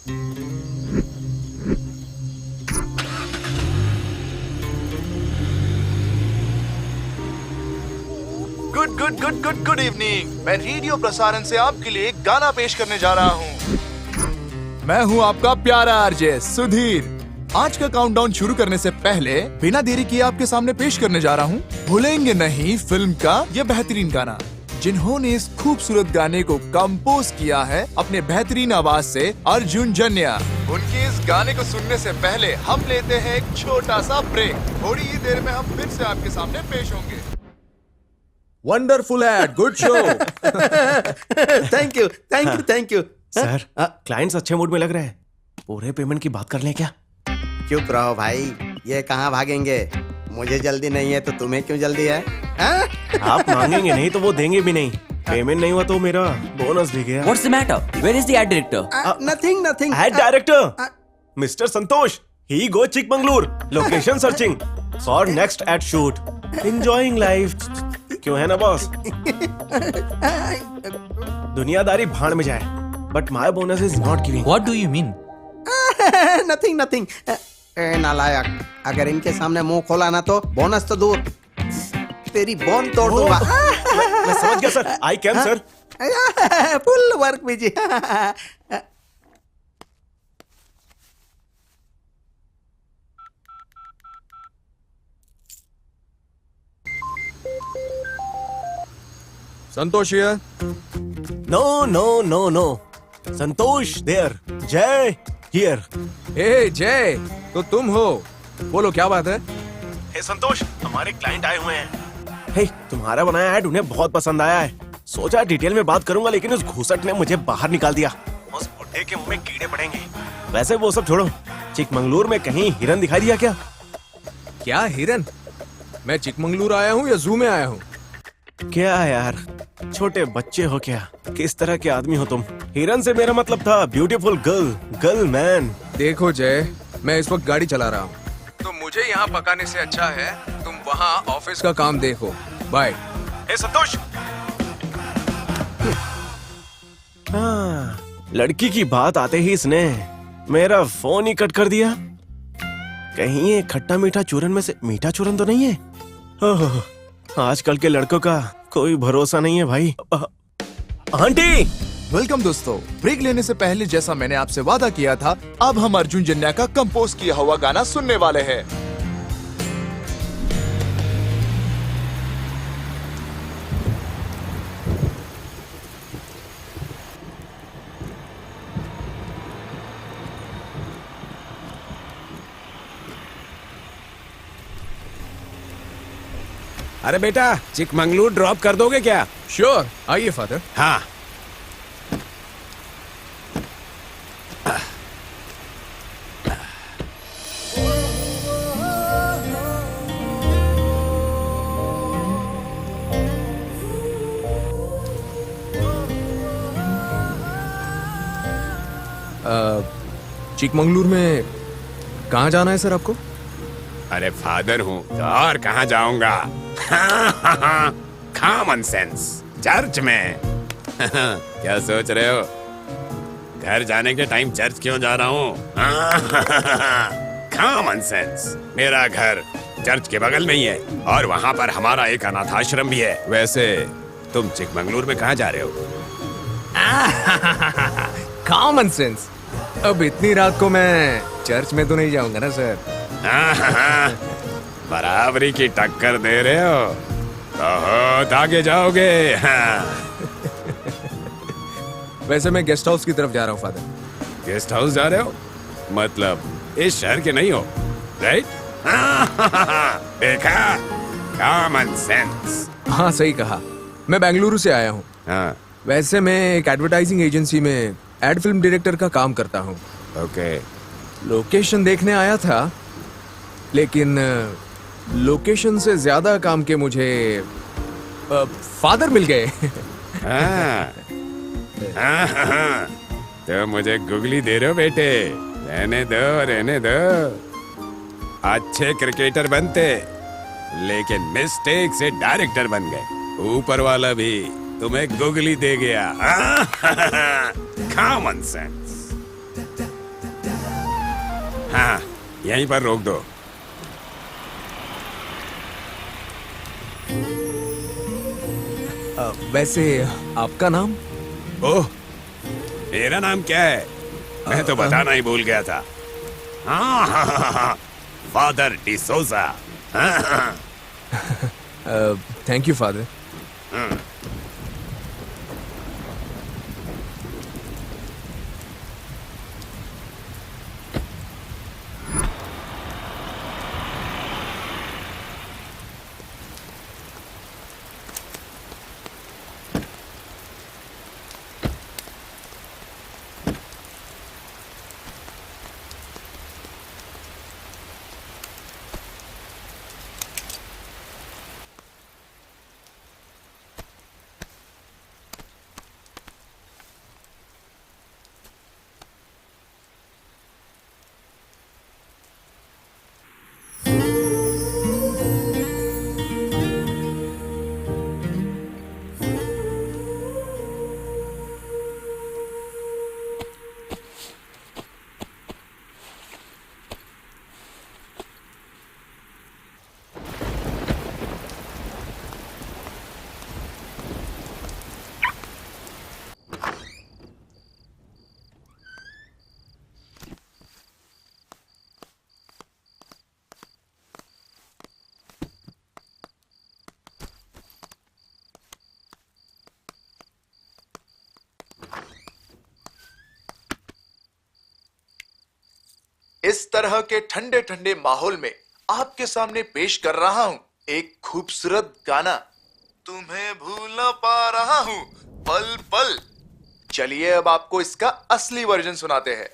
Good good good good good evening. मैं radio प्रसारण से आपके लिए एक गाना पेश करने जा रहा हूँ। मैं हूँ आपका प्यारा आरजे सुधीर। आज का काउंटडाउन शुरू करने से पहले बिना देरी किए आपके सामने पेश करने जा रहा हूँ भूलेंगे नहीं फिल्म का यह बेहतरीन गाना। जिन्होंने इस खूबसूरत गाने को कंपोज किया है अपने बेहतरीन आवाज से अर्जुन जन्या। उनके इस गाने को सुनने से पहले हम लेते हैं एक छोटा सा ब्रेक। थोड़ी ही देर में हम फिर से आपके सामने पेश होंगे। Wonderful ad, good show. Thank you thank you thank you. Sir, clients अच्छे मूड में लग रहे हैं। पूरे पेमेंट की बात कर लें क्या? चुप रहो भाई, ये कहाँ भागेंगे। मुझे जल्दी नहीं है तो तुम्हें क्यों जल्दी है? आप मांगेंगे नहीं तो वो देंगे भी नहीं। पेमेंट नहीं हुआ तो मेरा बोनस भी गया। What's the matter? Where is the ad director? Nothing nothing. Ad director mister Santosh, he go Chikmagalur, location searching for next ad shoot, enjoying life. क्यों है ना बॉस? दुनियादारी भाड़ में जाए, but my bonus is not giving. What do you mean? Nothing nothing. नालायक, अगर इनके सामने मुंह खोला ना तो बोनस तो दूर, तेरी बोन तोड़ दूंगा। मैं समझ गया sir, I can sir. Full work busy. Santosh here. No no no no, Santosh there, Jay here. ए जय, तो तुम हो? बोलो क्या बात है? हे संतोष, हमारे क्लाइंट आए हुए हैं। हे, तुम्हारा बनाया एड उन्हें बहुत पसंद आया है। सोचा डिटेल में बात करूंगा, लेकिन उस घूसट ने मुझे बाहर निकाल दिया। उस बुड्ढे के मुंह में कीड़े पड़ेंगे। वैसे वो सब छोड़ो, चिकमंगलूर में कहीं हिरन दिखाई दिया क्या? क्या हिरन? मैं चिकमंगलूर आया हूँ या जू में आया हूँ? क्या यार, छोटे बच्चे हो क्या? किस तरह के आदमी हो तुम? हिरन से मेरा मतलब था ब्यूटीफुल गर्ल, गर्ल मैन। देखो जय, मैं इस वक्त गाड़ी चला रहा हूँ, तो मुझे यहाँ पकाने से अच्छा है तुम वहाँ ऑफिस का काम देखो। बाय। हे संतोष। हाँ, लड़की की बात आते ही इसने मेरा फोन ही कट कर दिया। कहीं ये खट्टा मीठा चूरन में से मीठा चूरन तो नहीं है? ओह, आजकल के लड़कों का कोई भरोसा नहीं है भाई। आंटी, वेलकम दोस्तों। ब्रेक लेने से पहले जैसा मैंने आपसे वादा किया था, अब हम अर्जुन जन्या का कंपोज किया हुआ गाना सुनने वाले हैं। अरे बेटा, चिकमंगलूर ड्रॉप कर दोगे क्या? श्योर, आइए फादर। हाँ। चिकमंगलूर में कहाँ जाना है सर आपको? अरे फादर हूँ तो और कहाँ जाऊंगा? कॉमन सेंस, चर्च में। क्या सोच रहे हो? घर जाने के टाइम चर्च क्यों जा रहा हूँ? Common sense. मेरा घर चर्च के बगल में ही है और वहाँ पर हमारा एक अनाथ आश्रम भी है। वैसे तुम चिकमंगलूर में कहाँ जा रहे हो? Common sense. अब इतनी रात को मैं चर्च में तो नहीं जाऊंगा ना सर। बराबरी की टक्कर दे रहे हो, बहुत आगे जाओगे। वैसे मैं गेस्ट हाउस की तरफ जा रहा हूँ फादर। गेस्ट हाउस जा रहे हो? मतलब इस शहर के नहीं हो, राइट? देखा, कॉमन सेंस। हाँ सही कहा। मैं बेंगलुरु से आया हूँ। हाँ, वैसे मैं एक एडवर्टाइजिंग एजेंसी में एड फिल्म डायरेक्टर का काम करता हूँ। ओके। लोकेशन देखने आया था, लेकिन लोकेशन से ज्यादा काम के मुझे फादर मिल गए। तो मुझे गुगली दे रहे हो बेटे? रहने दो, रहने दो। अच्छे क्रिकेटर बनते, लेकिन मिस्टेक से डायरेक्टर बन गए। ऊपर वाला भी तुम्हें गुगली दे गया। Common sense. यहीं पर रोक दो। वैसे आपका नाम? ओह, मेरा नाम क्या है? मैं तो बताना ही भूल गया था। हाँ, father D'Souza. Thank you father. इस तरह के ठंडे ठंडे माहौल में आपके सामने पेश कर रहा हूं एक खूबसूरत गाना। तुम्हें भूल न पा रहा हूं पल पल। चलिए अब आपको इसका असली वर्जन सुनाते हैं।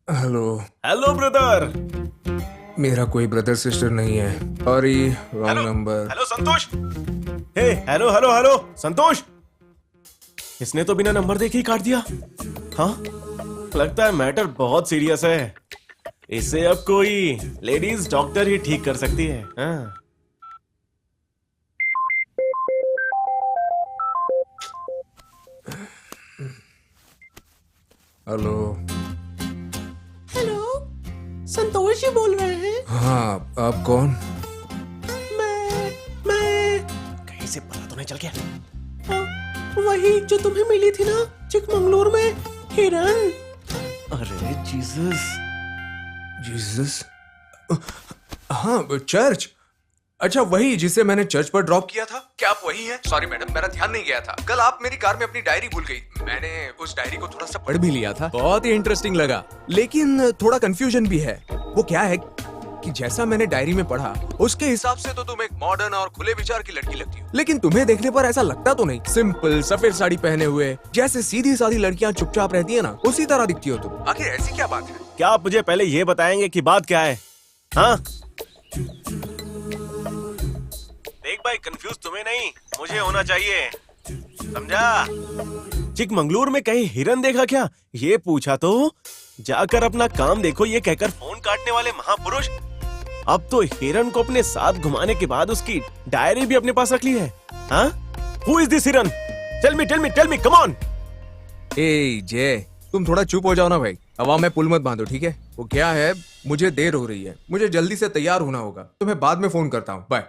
हेलो। Hello brother. मेरा कोई ब्रदर सिस्टर नहीं है। Sorry, wrong number. हेलो संतोष। हे हेलो हेलो हेलो संतोष। इसने तो बिना नंबर देखे ही काट दिया। हाँ, लगता है मैटर बहुत सीरियस है। इसे अब कोई लेडीज डॉक्टर ही ठीक कर सकती है। हाँ। हेलो। हेलो, संतोष जी बोल रहे हैं? हाँ, आप कौन? मैं कहीं से पता तो सुने चल के। वही जो तुम्हें मिली थी ना चिकमंगलूर में, हिरन। अरे जीसस। जीसस। हाँ, चर्च। अच्छा, वही जिसे मैंने चर्च पर ड्रॉप किया था। क्या आप वही हैं? सॉरी मैडम, मेरा ध्यान नहीं गया था। कल आप मेरी कार में अपनी डायरी भूल गई। मैंने उस डायरी को थोड़ा सा पढ़ भी लिया था, बहुत ही इंटरेस्टिंग लगा, लेकिन थोड़ा कंफ्यूजन भी है। वो क्या है कि जैसा मैंने डायरी में पढ़ा उसके हिसाब से तो तुम एक मॉडर्न और खुले विचार की लड़की लगती हो, लेकिन तुम्हें देखने पर ऐसा लगता तो नहीं। सिंपल सफेद साड़ी पहने हुए जैसे सीधी सादी लड़कियां चुपचाप रहती है ना, उसी तरह दिखती हो तुम। आखिर ऐसी क्या बात है? क्या आप मुझे पहले ये बताएंगे कि बात क्या है? हाँ, देख भाई, कंफ्यूज तुम्हें नहीं, मुझे होना चाहिए, समझा? चिकमंगलूर में कहीं हिरन देखा क्या, ये पूछा तो जाकर अपना काम देखो, ये कहकर फोन काटने वाले महापुरुष अब तो हिरन को अपने साथ घुमाने के बाद उसकी डायरी भी अपने पास रख ली है। हाँ? Who is this हिरन? Tell me, come on! ए जय, तुम थोड़ा चुप हो जाओ ना भाई। हवा में पुल मत बांधो, ठीक है? वो क्या है, मुझे देर हो रही है, मुझे जल्दी से तैयार होना होगा। तुम्हें बाद में फोन करता हूँ, बाय।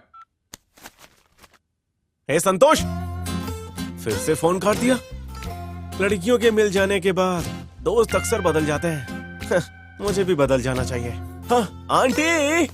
हे संतोष, फिर से फोन काट दिया। लड़कियों के मिल जाने के बाद दोस्त अक्सर बदल जाते हैं। मुझे भी बदल जाना चाहिए। हाँ, आंटी।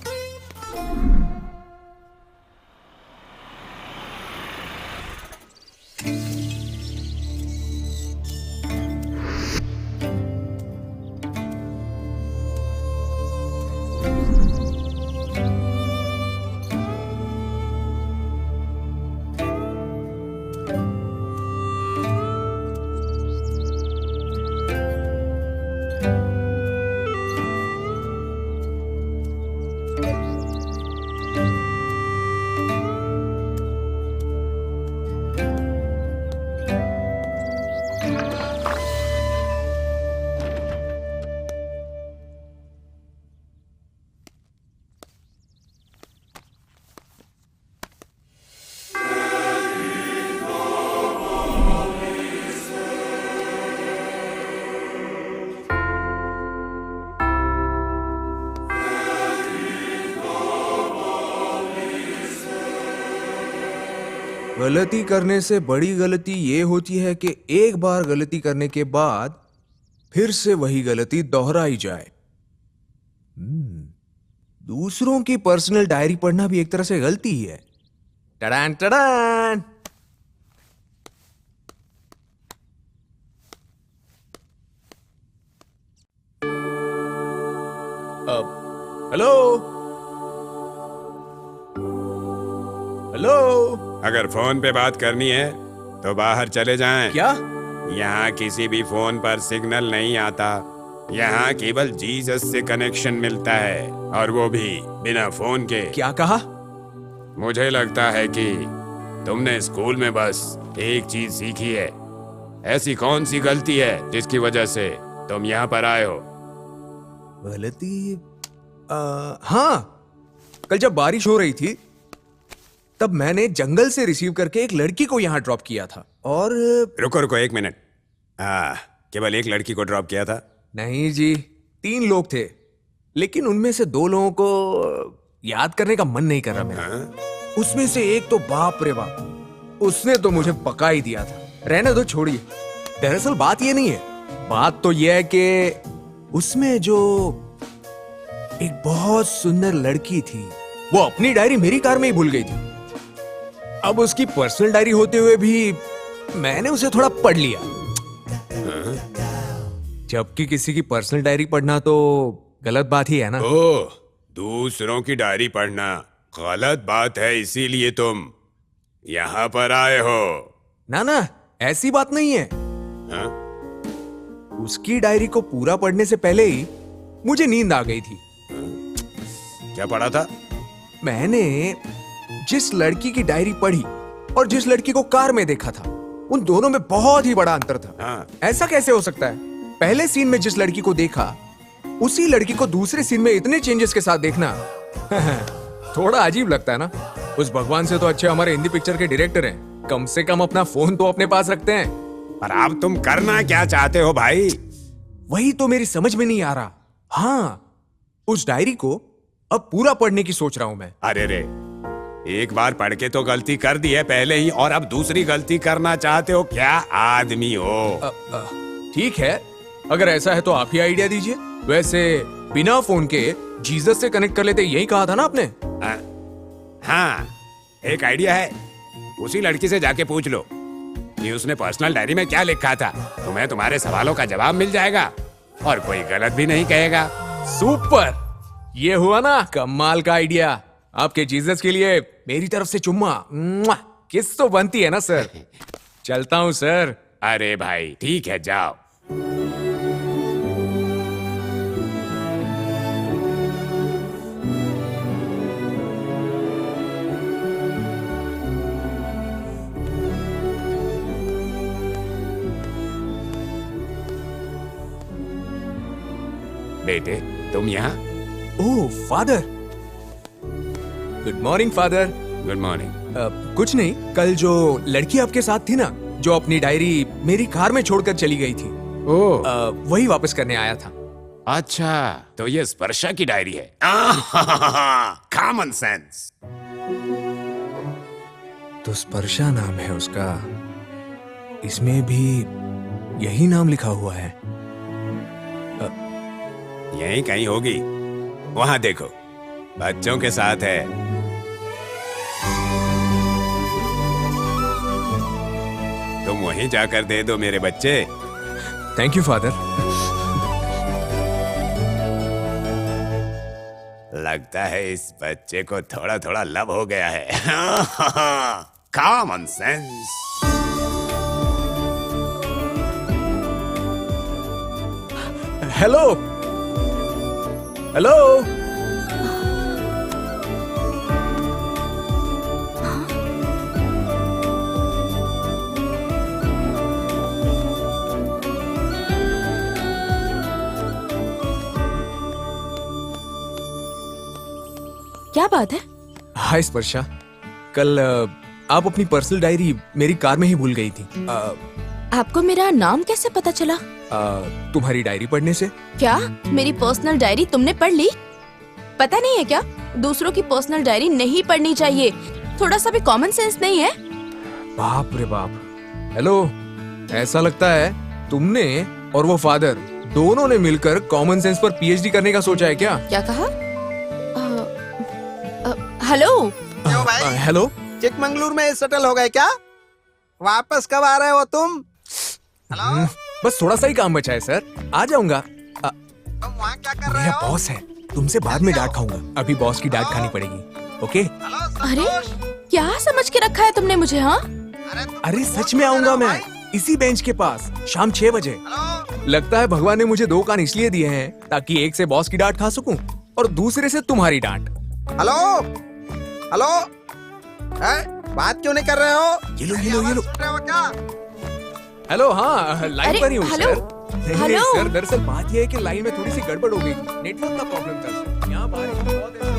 गलती करने से बड़ी गलती ये होती है कि एक बार गलती करने के बाद फिर से वही गलती दोहराई जाए। दूसरों की पर्सनल डायरी पढ़ना भी एक तरह से गलती ही है। टडान टडान। Hello hello. अगर फोन पे बात करनी है तो बाहर चले जाएं। क्या? यहाँ किसी भी फोन पर सिग्नल नहीं आता। यहाँ केवल जीसस से कनेक्शन मिलता है, और वो भी बिना फोन के। क्या कहा? मुझे लगता है कि तुमने स्कूल में बस एक चीज सीखी है। ऐसी कौन सी गलती है जिसकी वजह से तुम यहाँ पर आए हो? गलती? हाँ, कल जब बारिश हो रही थी तब मैंने जंगल से रिसीव करके एक लड़की को यहाँ ड्रॉप किया था। और रुको एक मिनट। केवल एक लड़की को ड्रॉप किया था? नहीं जी, 3 लोग थे, लेकिन उनमें से 2 लोगों को याद करने का मन नहीं कर रहा मेरा। उसमें से एक तो बाप रे बाप, उसने तो मुझे पका ही दिया था। रहने दो, छोड़िए। दरअसल बात ये नहीं है, बात तो ये है कि उसमें जो एक बहुत सुंदर लड़की थी वो अपनी डायरी मेरी कार में ही भूल गई थी। अब उसकी पर्सनल डायरी होते हुए भी मैंने उसे थोड़ा पढ़ लिया। जबकि किसी की पर्सनल डायरी पढ़ना तो गलत बात ही है ना। ओह, दूसरों की डायरी पढ़ना गलत बात है, इसीलिए तुम यहाँ पर आए हो? ना, ऐसी बात नहीं है। हाँ? उसकी डायरी को पूरा पढ़ने से पहले ही मुझे नींद आ गई थी। क्या पढ़ा था? मैंने जिस लड़की की डायरी पढ़ी और जिस लड़की को कार में देखा था, उन दोनों में बहुत ही बड़ा अंतर था। हाँ। ऐसा कैसे हो सकता है? पहले सीन में जिस लड़की को देखा, उसी लड़की को दूसरे सीन में इतने चेंजेस के साथ देखना थोड़ा अजीब लगता है ना। उस भगवान से तो अच्छे हमारे हिंदी पिक्चर के डायरेक्टर हैं, कम से कम अपना फोन तो अपने पास रखते हैं। पर अब तुम करना क्या चाहते हो भाई? वही तो मेरी समझ में नहीं आ रहा। हाँ, उस डायरी को अब पूरा पढ़ने की सोच रहा हूं मैं। अरे रे, एक बार पढ़ के तो गलती कर दी है पहले ही, और अब दूसरी गलती करना चाहते हो? क्या आदमी हो। ठीक है, अगर ऐसा है तो आप ही आइडिया दीजिए। वैसे बिना फोन के जीसस से कनेक्ट कर लेते, यही कहा था ना आपने? हाँ, एक आइडिया है। उसी लड़की से जाके पूछ लो कि उसने पर्सनल डायरी में क्या लिखा था। तुम्हें तुम्हारे सवालों का जवाब मिल जाएगा और कोई गलत भी नहीं कहेगा। सुपर, ये हुआ ना कमाल का आइडिया। आपके जीसस के लिए मेरी तरफ से चुम्मा। मुआ! किस तो बनती है ना सर। चलता हूँ सर। अरे भाई ठीक है, जाओ। बेटे तुम यहाँ? Oh father, good morning father. Good morning. कुछ नहीं, कल जो लड़की आपके साथ थी ना, जो अपनी डायरी मेरी कार में छोड़कर चली गई थी, ओह वही वापस करने आया था। अच्छा, तो ये स्पर्शा की डायरी है। Common sense. तो स्पर्शा नाम है उसका, इसमें भी यही नाम लिखा हुआ है। यही कहीं होगी, वहां देखो, बच्चों के साथ है। तुम वहीं जाकर दे दो मेरे बच्चे। Thank you father. लगता है इस बच्चे को थोड़ा थोड़ा लव हो गया है। Common sense. हेलो हेलो, क्या बात है? हाय स्पर्शा, कल आप अपनी पर्सनल डायरी मेरी कार में ही भूल गई थी। आपको मेरा नाम कैसे पता चला? तुम्हारी डायरी पढ़ने से। क्या मेरी पर्सनल डायरी तुमने पढ़ ली? पता नहीं है क्या, दूसरों की पर्सनल डायरी नहीं पढ़नी चाहिए। थोड़ा सा भी कॉमन सेंस नहीं है? बाप रे बाप। हेलो, ऐसा लगता है तुमने और वो फादर दोनों ने मिलकर कॉमन सेंस पर पीएचडी करने का सोचा है क्या? क्या कहा? हेलो। क्यों भाई? हेलो। चिकमंगलुर में सेटल हो गए क्या? वापस कब आ रहे हो तुम? हेलो, बस थोड़ा सा ही काम बचा है सर, आ जाऊंगा। तुम वहाँ क्या कर रहे मेरा हो? बॉस है, तुमसे बाद में डांट खाऊंगा, अभी बॉस की डांट खानी पड़ेगी। ओके? हेलो अरे संतोष। क्या समझ के रखा है तुमने मुझे? हाँ, अरे सच में आऊंगा मैं, इसी बेंच के पास शाम 6 बजे। हेलो, लगता है भगवान ने मुझे 2 कान इसलिए दिए हैं ताकि एक से बॉस की डांट खा सकूं और दूसरे से तुम्हारी डांट। हेलो, हेलो, बात क्यों नहीं कर रहे हो? ये लो। सुन रहे हो क्या? हेलो, हाँ लाइन अरे, पर ही हूँ हेलो, सर। नहीं, हेलो। सर, दरअसल बात ये है कि लाइन में थोड़ी सी गड़बड़ हो गई, नेटवर्क का प्रॉब्लम था सर। यहाँ बारिश बहुत है।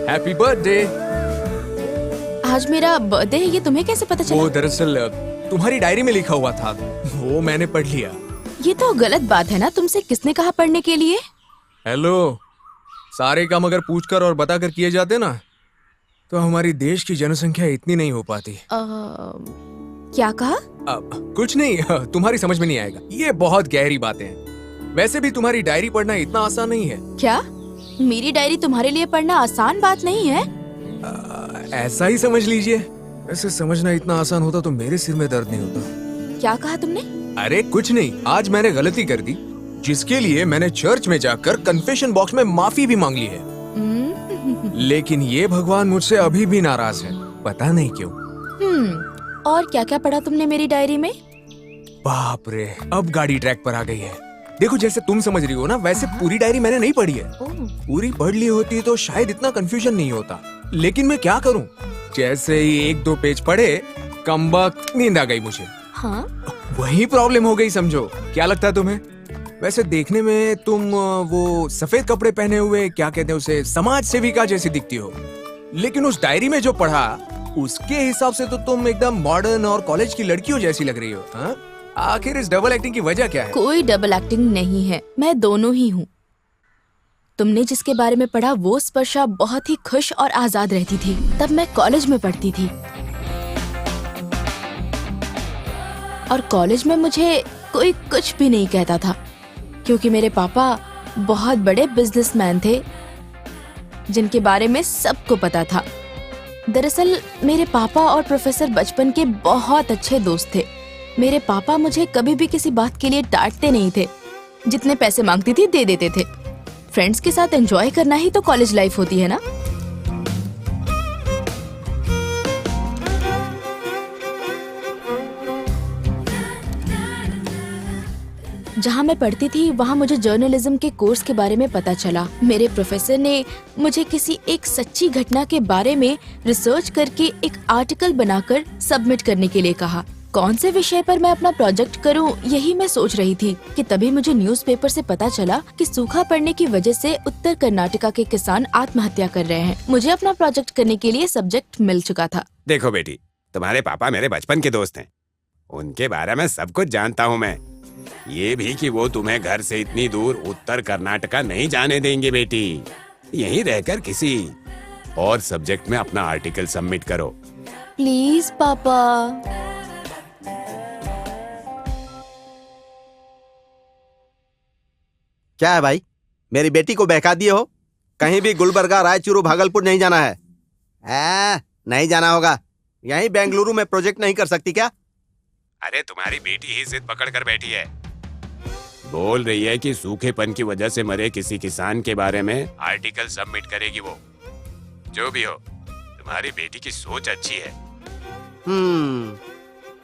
Happy birthday. आज मेरा बर्थडे है, ये तुम्हें कैसे पता वो चला? दरअसल तुम्हारी डायरी में लिखा हुआ था, वो मैंने पढ़ लिया। ये तो गलत बात है ना, तुमसे किसने कहा पढ़ने के लिए? हेलो, सारे काम अगर पूछकर और बताकर किए जाते ना तो हमारी देश की जनसंख्या इतनी नहीं हो पाती। क्या कहा? कुछ नहीं, तुम्हारी समझ में नहीं आएगा, ये बहुत गहरी बातें हैं। वैसे भी तुम्हारी डायरी पढ़ना इतना आसान नहीं है। क्या मेरी डायरी तुम्हारे लिए पढ़ना आसान बात नहीं है? ऐसा ही समझ लीजिए। वैसे समझना इतना आसान होता तो मेरे सिर में दर्द नहीं होता। क्या कहा तुमने? अरे कुछ नहीं, आज मैंने गलती कर दी जिसके लिए मैंने चर्च में जाकर कन्फेशन बॉक्स में माफी भी मांग ली है। लेकिन ये भगवान मुझसे अभी भी नाराज है, पता नहीं क्यों। और क्या क्या पढ़ा तुमने मेरी डायरी में? बाप रे, अब गाड़ी ट्रैक पर आ गई है। देखो, जैसे तुम समझ रही हो ना, वैसे पूरी डायरी मैंने नहीं पढ़ी है। पूरी पढ़ ली होती तो शायद इतना कंफ्यूजन नहीं होता, लेकिन मैं क्या करूं, जैसे ही 1-2 पेज पढ़े कमबख्त नींद आ गई मुझे। हाँ? वही प्रॉब्लम हो गई समझो। क्या लगता है तुम्हें? वैसे देखने में तुम वो सफेद कपड़े पहने हुए, क्या कहते हैं उसे, समाज सेविका जैसी दिखती हो, लेकिन उस डायरी में जो पढ़ा उसके हिसाब से तो तुम एकदम मॉडर्न और कॉलेज की लड़कियों जैसी लग रही हो। हाँ? आखिर इस डबल एक्टिंग की वजह क्या है? कोई डबल एक्टिंग नहीं है, मैं दोनों ही हूँ। तुमने जिसके बारे में पढ़ा वो स्पर्शा बहुत ही खुश और आजाद रहती थी, तब मैं कॉलेज में पढ़ती थी। और कॉलेज में मुझे कोई कुछ भी नहीं कहता था, क्योंकि मेरे पापा बहुत बड़े बिजनेसमैन थे जिनके बारे में सबको पता था। दरअसल मेरे पापा और प्रोफेसर बचपन के बहुत अच्छे दोस्त थे। मेरे पापा मुझे कभी भी किसी बात के लिए डांटते नहीं थे, जितने पैसे मांगती थी दे देते थे। फ्रेंड्स के साथ एंजॉय करना ही तो कॉलेज लाइफ होती है ना। जहाँ मैं पढ़ती थी वहाँ मुझे जर्नलिज्म के कोर्स के बारे में पता चला। मेरे प्रोफेसर ने मुझे किसी एक सच्ची घटना के बारे में रिसर्च करके एक आर्टिकल बनाकर सबमिट करने के लिए कहा। कौन से विषय पर मैं अपना प्रोजेक्ट करूं, यही मैं सोच रही थी कि तभी मुझे न्यूज़पेपर से पता चला कि सूखा पड़ने की वजह से उत्तर कर्नाटका के किसान आत्महत्या कर रहे हैं। मुझे अपना प्रोजेक्ट करने के लिए सब्जेक्ट मिल चुका था। देखो बेटी, तुम्हारे पापा मेरे बचपन के दोस्त हैं, उनके बारे में सब कुछ जानता हूँ मैं। ये भी कि वो तुम्हें घर से इतनी दूर उत्तर कर्नाटका नहीं जाने देंगे बेटी। यहीं रहकर किसी और सब्जेक्ट में अपना आर्टिकल सबमिट करो। प्लीज पापा। क्या है भाई, मेरी बेटी को बहका दिए हो? कहीं भी गुलबर्गा, रायचूरू, भागलपुर नहीं जाना है? नहीं जाना होगा। यहीं बेंगलुरु में प्रोजेक्ट नहीं कर सकती क्या? अरे तुम्हारी बेटी ही जिद पकड़ कर बैठी है, बोल रही है कि सूखेपन की वजह से मरे किसी किसान के बारे में आर्टिकल सबमिट करेगी वो। जो भी हो, तुम्हारी बेटी की सोच अच्छी है।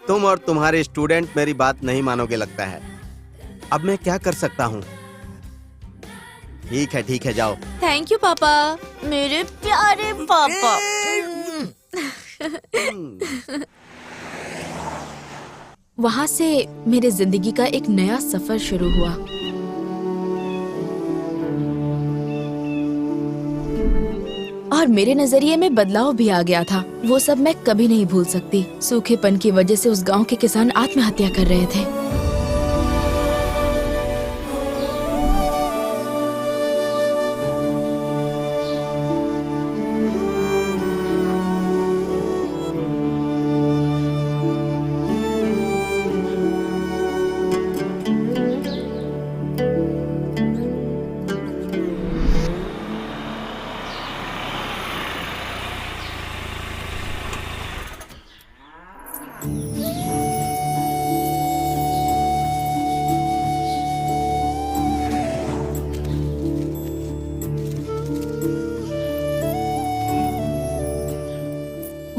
तुम और तुम्हारे स्टूडेंट मेरी बात नहीं मानोगे लगता है। अब मैं क्या कर सकता हूँ? ठीक है, जाओ। थैंक यू पापा, मेरे प्यारे पापा। वहाँ से मेरे जिंदगी का एक नया सफर शुरू हुआ। और मेरे नजरिए में बदलाव भी आ गया था। वो सब मैं कभी नहीं भूल सकती। सूखेपन की वजह से उस गांव के किसान आत्महत्या कर रहे थे।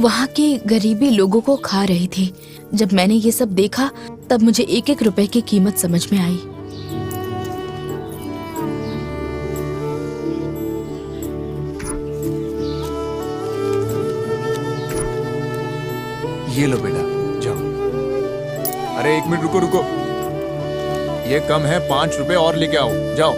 वहाँ की गरीबी लोगों को खा रही थी। जब मैंने ये सब देखा तब मुझे 1-1 रुपए की कीमत समझ में आई। ये लो बेटा, जाओ। अरे 1 मिनट रुको, ये कम है, 5 रुपए और लेके आओ, जाओ।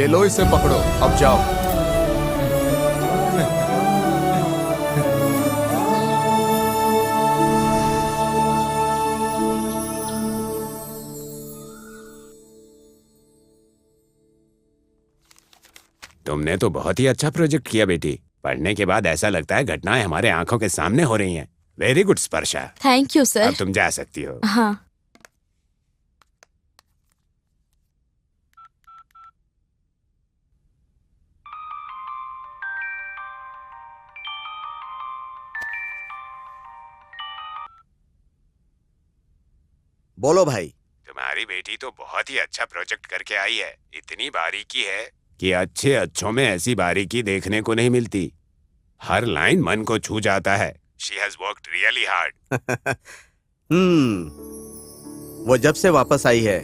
ये लो, इसे पकड़ो, अब जाओ। तुमने तो बहुत ही अच्छा प्रोजेक्ट किया बेटी। पढ़ने के बाद ऐसा लगता है घटनाएं हमारे आंखों के सामने हो रही हैं। Very good Sparsha. Thank you sir. अब तुम जा सकती हो। हाँ। बोलो भाई। तुम्हारी बेटी तो बहुत ही अच्छा प्रोजेक्ट करके आई है। इतनी बारीकी है कि अच्छे अच्छों में ऐसी बारीकी देखने को नहीं मिलती। हर लाइन मन को छू जाता है। She has worked really hard. वो जब से वापस आई है,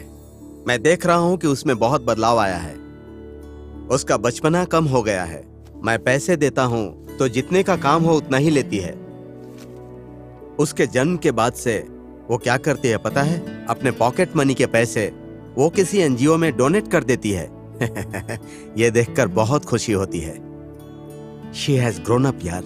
मैं देख रहा हूं कि उसमें बहुत बदलाव आया है। उसका बचपना कम हो गया है। मैं पैसे देता हूं तो जितने का काम हो उतना ही लेती है। उसके जन्म के बाद से वो क्या करती है पता है? अपने पॉकेट मनी के पैसे वो किसी एनजीओ में डोनेट कर देती है। ये देखकर बहुत खुशी होती है। She has grown up यार।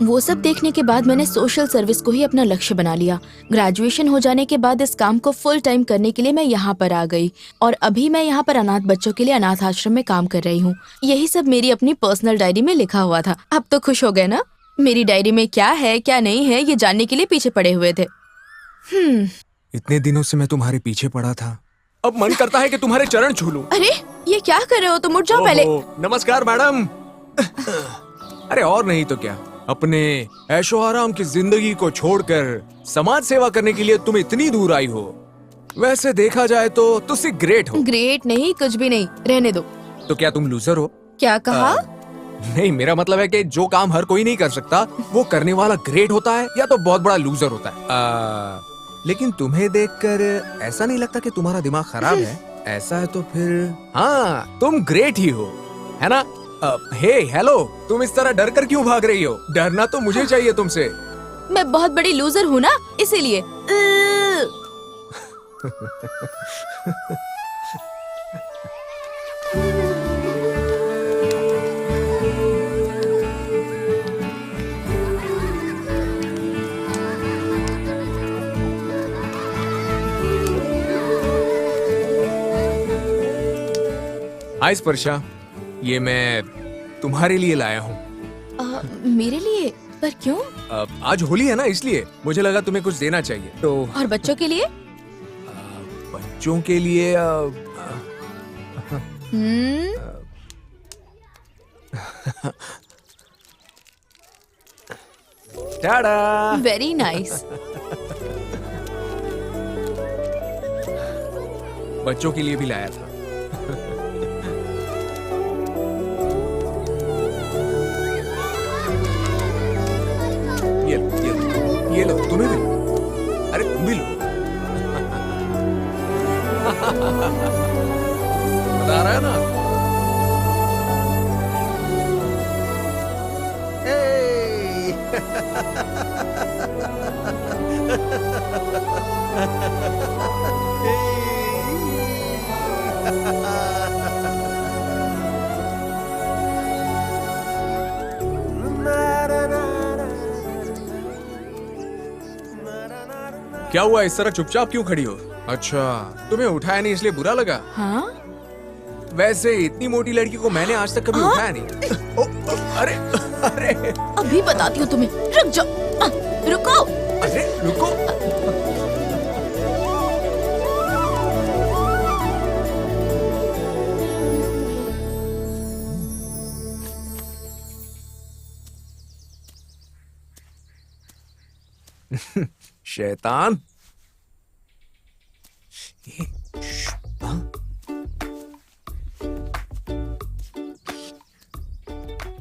वो सब देखने के बाद मैंने सोशल सर्विस को ही अपना लक्ष्य बना लिया। ग्रेजुएशन हो जाने के बाद इस काम को फुल टाइम करने के लिए मैं यहाँ पर आ गई और अभी मैं यहाँ पर अनाथ बच्चों के लिए अनाथ आश्रम में काम कर रही हूँ। यही सब मेरी अपनी पर्सनल डायरी में लिखा हुआ था। अब तो खुश हो गए ना? मेरी डायरी में क्या है क्या नहीं है ये जानने के लिए पीछे पड़े हुए थे। इतने दिनों से मैं तुम्हारे पीछे पड़ा था, अब मन करता है कि तुम्हारे चरण छू लूं। अरे ये क्या कर रहे हो? तुम उठ जाओ पहले। नमस्कार मैडम। अरे और नहीं तो क्या, अपने ऐशो आराम की जिंदगी को छोड़कर समाज सेवा करने के लिए तुम इतनी दूर आई हो। वैसे देखा जाए तो तुम ग्रेट हो। ग्रेट नहीं, कुछ भी नहीं, रहने दो। तो क्या तुम लूजर हो? क्या कहा? नहीं, मेरा मतलब है कि जो काम हर कोई नहीं कर सकता वो करने वाला ग्रेट होता है या तो बहुत बड़ा लूजर होता है। लेकिन तुम्हें देखकर ऐसा नहीं लगता कि तुम्हारा दिमाग खराब है। ऐसा है तो फिर हाँ, तुम ग्रेट ही हो, है ना? हे हेलो, तुम इस तरह डर कर क्यों भाग रही हो? डरना तो मुझे चाहिए तुमसे। मैं बहुत बड़ी लूजर हूँ ना, इसीलिए। हाय स्पर्शा, ये मैं तुम्हारे लिए लाया हूँ। मेरे लिए? पर क्यों? आज होली है ना, इसलिए मुझे लगा तुम्हें कुछ देना चाहिए। तो और बच्चों के लिए? बच्चों के लिए टाडा। Very nice. बच्चों के लिए भी लाया था। ये लो, तुम्हें भी। अरे तुम भी लो। बता रहा है ना? क्या हुआ, इस तरह चुपचाप क्यों खड़ी हो? अच्छा, तुम्हें उठाया नहीं इसलिए बुरा लगा? हाँ? वैसे इतनी मोटी लड़की को मैंने आज तक कभी उठाया नहीं। अरे अरे अभी बताती हूँ तुम्हें, रुक जाओ। रुको। अरे रुको। शैतान।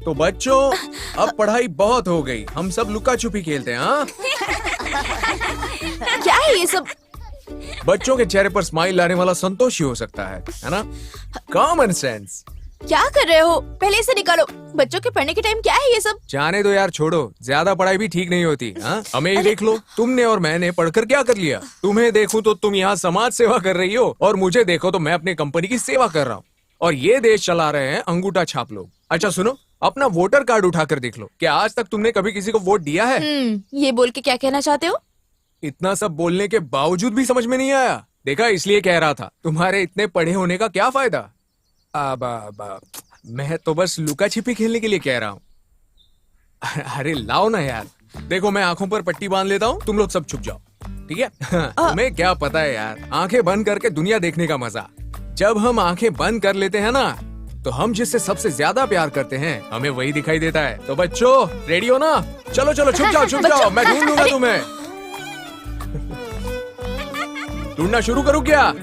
तो बच्चों, अब पढ़ाई बहुत हो गई, हम सब लुका छुपी खेलते हैं। हाँ? क्या है ये सब? बच्चों के चेहरे पर स्माइल लाने वाला संतोष ही हो सकता है ना? Common sense. क्या कर रहे हो? पहले इसे निकालो। बच्चों के पढ़ने के टाइम क्या है ये सब? जाने दो यार, छोड़ो। ज्यादा पढ़ाई भी ठीक नहीं होती। हाँ? हमें ही देख लो, तुमने और मैंने पढ़कर क्या कर लिया? तुम्हें देखूं तो तुम यहाँ समाज सेवा कर रही हो और मुझे देखो तो मैं अपनी कंपनी की सेवा कर रहा हूँ। और ये देश चला रहे हैं अंगूठा छाप लोग। अच्छा सुनो, अपना वोटर कार्ड उठाकर देख लो, क्या आज तक तुमने कभी किसी को वोट दिया है? ये बोल के क्या कहना चाहते हो? इतना सब बोलने के बावजूद भी समझ में नहीं आया? देखा, इसलिए कह रहा था, तुम्हारे इतने पढ़े होने का क्या फायदा। मैं तो बस लुका छिपी खेलने के लिए कह रहा हूँ। अरे लाओ ना यार, देखो मैं आंखों पर पट्टी बांध लेता हूँ, तुम लोग सब छुप जाओ, ठीक है? तुम्हें क्या पता है यार, आंखें बंद करके दुनिया देखने का मजा। जब हम आंखें बंद कर लेते हैं ना, तो हम जिससे सबसे ज्यादा प्यार करते हैं हमें वही दिखाई देता है। तो बच्चों रेडी हो ना? चलो चलो छुप जाओ, मैं ढूंढ लूंगा तुम्हें। ढूंढना शुरू करूं क्या?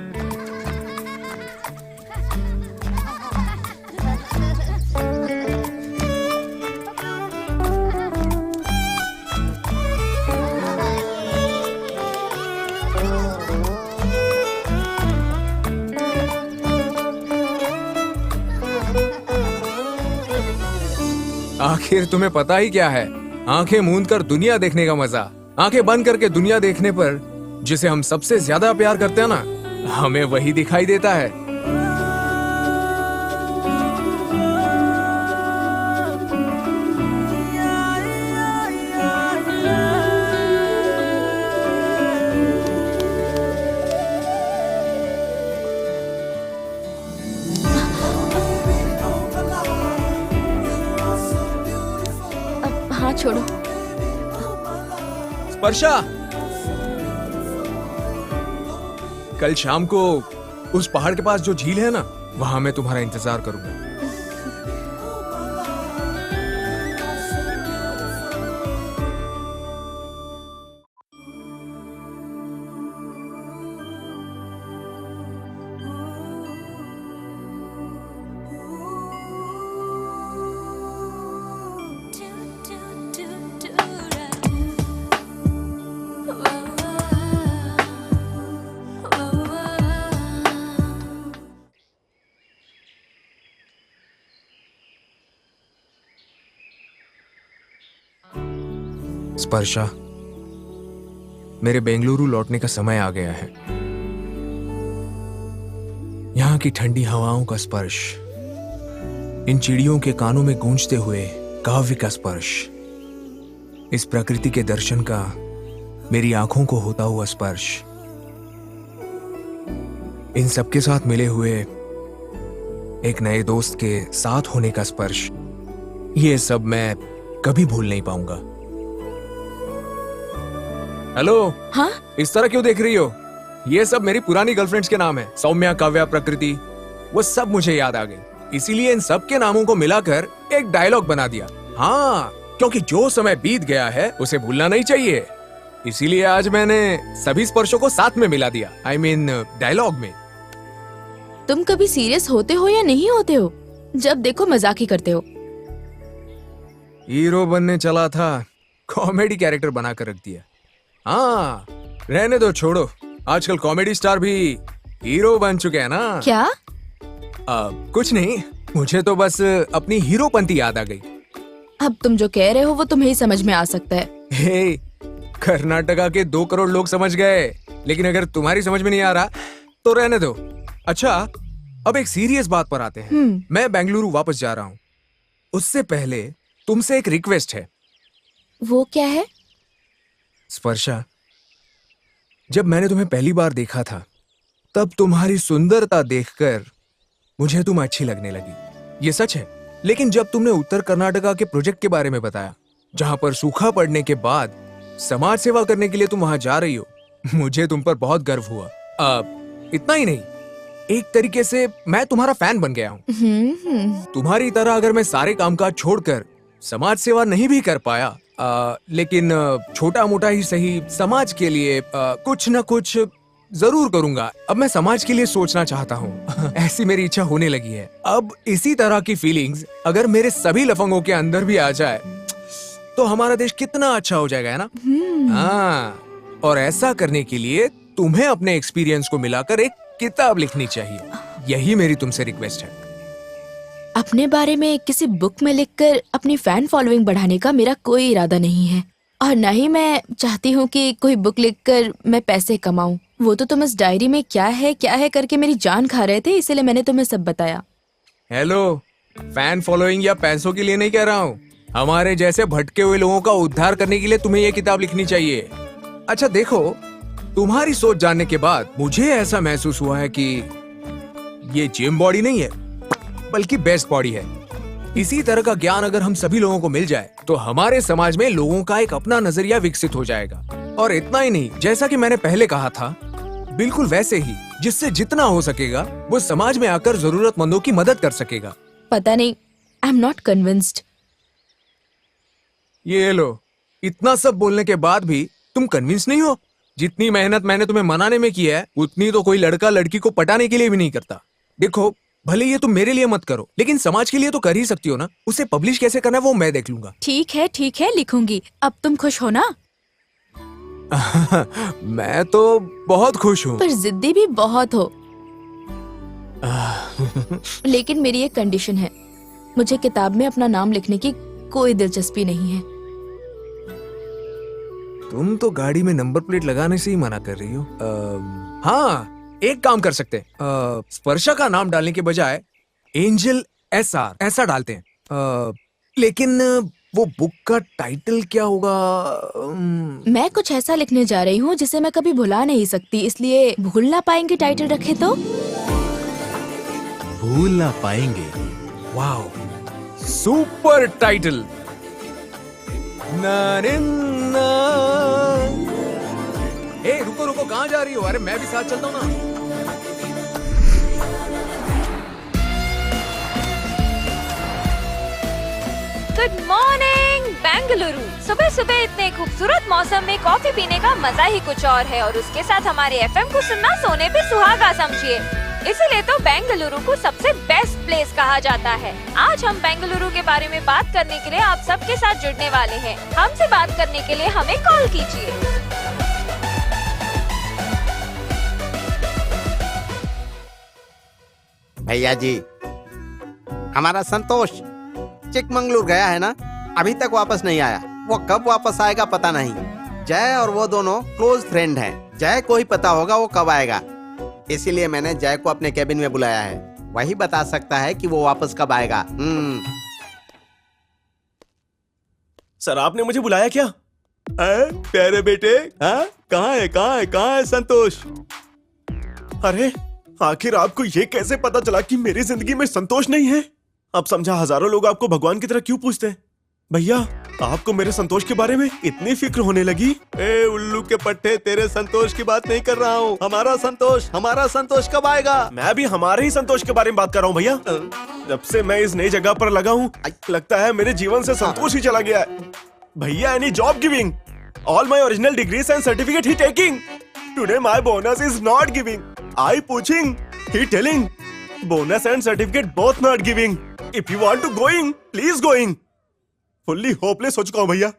आखिर तुम्हें पता ही क्या है, आंखें मूंद कर दुनिया देखने का मजा। आंखें बंद करके दुनिया देखने पर जिसे हम सबसे ज्यादा प्यार करते हैं ना, हमें वही दिखाई देता है। हाँ छोड़ो। स्पर्शा, कल शाम को उस पहाड़ के पास जो झील है ना, वहां मैं तुम्हारा इंतजार करूंगा। स्पर्शा, मेरे बेंगलुरु लौटने का समय आ गया है। यहाँ की ठंडी हवाओं का स्पर्श, इन चिड़ियों के कानों में गूंजते हुए काव्य का स्पर्श, इस प्रकृति के दर्शन का मेरी आंखों को होता हुआ स्पर्श, इन सबके साथ मिले हुए एक नए दोस्त के साथ होने का स्पर्श, ये सब मैं कभी भूल नहीं पाऊंगा। हेलो। हाँ? इस तरह क्यों देख रही हो? ये सब मेरी पुरानी गर्लफ्रेंड्स के नाम है, सौम्या, काव्या, प्रकृति, वो सब मुझे याद आ गई। इसीलिए इन सब के नामों को मिलाकर एक डायलॉग बना दिया। हाँ, क्योंकि जो समय बीत गया है उसे भूलना नहीं चाहिए। इसीलिए आज मैंने सभी स्पर्शों को साथ में मिला दिया, I mean डायलॉग में। तुम कभी सीरियस होते हो या नहीं होते हो? जब देखो मजाक ही करते हो। हीरो बनने चला था, कॉमेडी कैरेक्टर बनाकर रख दिया। हाँ, रहने दो, छोड़ो। आजकल कॉमेडी स्टार भी हीरो बन चुके हैं ना। क्या? कुछ नहीं, मुझे तो बस अपनी हीरोपंती याद आ गई। अब तुम जो कह रहे हो वो तुम्हें ही समझ में आ सकता है। हे, कर्नाटका के 2 करोड़ लोग समझ गए, लेकिन अगर तुम्हारी समझ में नहीं आ रहा तो रहने दो। अच्छा, अब एक सीरियस बात पर आते हैं। मैं बेंगलुरु वापस जा रहा हूँ, उससे पहले तुमसे एक रिक्वेस्ट है। वो क्या है? स्पर्शा, जब मैंने तुम्हें पहली बार देखा था, तब तुम्हारी सुंदरता देखकर मुझे तुम अच्छी लगने लगी। ये सच है। लेकिन जब तुमने उत्तर कर्नाटका के प्रोजेक्ट के बारे में बताया, जहां पर सूखा पड़ने के बाद समाज सेवा करने के लिए तुम वहां जा रही हो, मुझे तुम पर बहुत गर्व हुआ। इतना ही नहीं, एक तरीके से मैं तुम्हारा फैन बन गया हूँ। तुम्हारी तरह अगर मैं सारे कामकाज छोड़कर समाज सेवा नहीं भी कर पाया, लेकिन छोटा मोटा ही सही समाज के लिए कुछ न कुछ जरूर करूंगा। अब मैं समाज के लिए सोचना चाहता हूँ। ऐसी मेरी इच्छा होने लगी है। अब इसी तरह की फीलिंग्स अगर मेरे सभी लफंगों के अंदर भी आ जाए तो हमारा देश कितना अच्छा हो जाएगा, है ना? हाँ, और ऐसा करने के लिए तुम्हें अपने एक्सपीरियंस को मिलाकर एक किताब लिखनी चाहिए। यही मेरी तुमसे रिक्वेस्ट है। अपने बारे में किसी बुक में लिखकर अपनी फैन फॉलोइंग बढ़ाने का मेरा कोई इरादा नहीं है, और न ही मैं चाहती हूँ कि कोई बुक लिखकर मैं पैसे कमाऊं। वो तो तुम इस डायरी में क्या है करके मेरी जान खा रहे थे, इसीलिए मैंने तुम्हें सब बताया। हेलो, फैन फॉलोइंग या पैसों के लिए नहीं कह रहा हूँ। हमारे जैसे भटके हुए लोगों का उद्धार करने के लिए तुम्हें ये किताब लिखनी चाहिए। अच्छा देखो, तुम्हारी सोच जानने के बाद मुझे ऐसा महसूस हुआ है कि ये जिम बॉडी नहीं है, बल्कि बेस्ट बॉडी है। इसी तरह का ज्ञान अगर हम सभी लोगों को मिल जाए तो हमारे समाज में लोगों का एक अपना नजरिया विकसित हो जाएगा। और इतना ही नहीं, जैसा कि मैंने पहले कहा था, बिल्कुल वैसे ही जिससे जितना हो सकेगा वो समाज में आकर जरूरतमंदों की मदद कर सकेगा। पता नहीं, आई एम नॉट कन्विंस्ड। ये लो, इतना सब बोलने के बाद भी तुम कन्विंस नहीं हो? जितनी मेहनत मैंने तुम्हें मनाने में की है उतनी तो कोई लड़का लड़की को पटाने के लिए भी नहीं करता। देखो, भले ये तुम मेरे लिए मत करो, लेकिन समाज के लिए तो कर ही सकती हो ना। उसे पब्लिश कैसे करना है वो मैं देख लूंगा। ठीक है, लिखूंगी। अब तुम खुश हो ना? मैं तो बहुत खुश हूँ। पर जिद्दी भी बहुत हो। लेकिन मेरी एक कंडीशन है, मुझे किताब में अपना नाम लिखने की कोई दिलचस्पी नहीं है। तुम तो गाड़ी में नंबर प्लेट लगाने से ही मना कर रही हो। हाँ, एक काम कर सकते हैं, स्पर्शा का नाम डालने के बजाय एंजल SR ऐसा डालते हैं। लेकिन वो बुक का टाइटल क्या होगा? मैं कुछ ऐसा लिखने जा रही हूँ जिसे मैं कभी भुला नहीं सकती, इसलिए भूल ना पाएंगे टाइटल रखे तो। भूल ना पाएंगे। Wow, super title. ए, रुको, कहाँ जा रही हो? अरे मैं भी साथ चलता हूँ ना। Good morning Bengaluru. सुबह सुबह इतने खूबसूरत मौसम में कॉफी पीने का मजा ही कुछ और है, और उसके साथ हमारे FM को सुनना सोने पे सुहागा समझिए। इसीलिए तो बेंगलुरु को सबसे बेस्ट प्लेस कहा जाता है। आज हम बेंगलुरु के बारे में बात करने के लिए आप सबके साथ जुड़ने वाले हैं। हमसे बात करने के लिए हमें कॉल कीजिए। भैया जी, हमारा संतोष चिकमंगलुरु गया है ना, अभी तक वापस नहीं आया। वो कब वापस आएगा पता नहीं। जय और वो दोनों क्लोज फ्रेंड हैं। जय को ही पता होगा वो कब आएगा, इसीलिए मैंने जय को अपने कैबिन में बुलाया है। वही बता सकता है कि वो वापस कब आएगा। सर, आपने मुझे बुलाया क्या? प्यारे बेटे, कहाँ है संतोष? अरे, आखिर आपको ये कैसे पता चला कि मेरी जिंदगी में संतोष नहीं है? अब समझा, हजारों लोग आपको भगवान की तरह क्यों पूछते हैं। भैया, आपको मेरे संतोष के बारे में इतनी फिक्र होने लगी? ए उल्लू के पट्टे, तेरे संतोष की बात नहीं कर रहा हूँ। हमारा संतोष कब आएगा? मैं भी हमारे ही संतोष के बारे में बात कर रहा हूँ भैया। जब से मैं इस नई जगह पर लगा हूँ, लगता है मेरे जीवन से संतोष ही चला गया है। भैया, any job giving, all my original degrees and certificate he taking. Today my bonus is not giving, I पूछिंग, he telling, bonus and certificate both not giving. If you want to going, please going. Fully hopeless हो चुका हूँ भैया।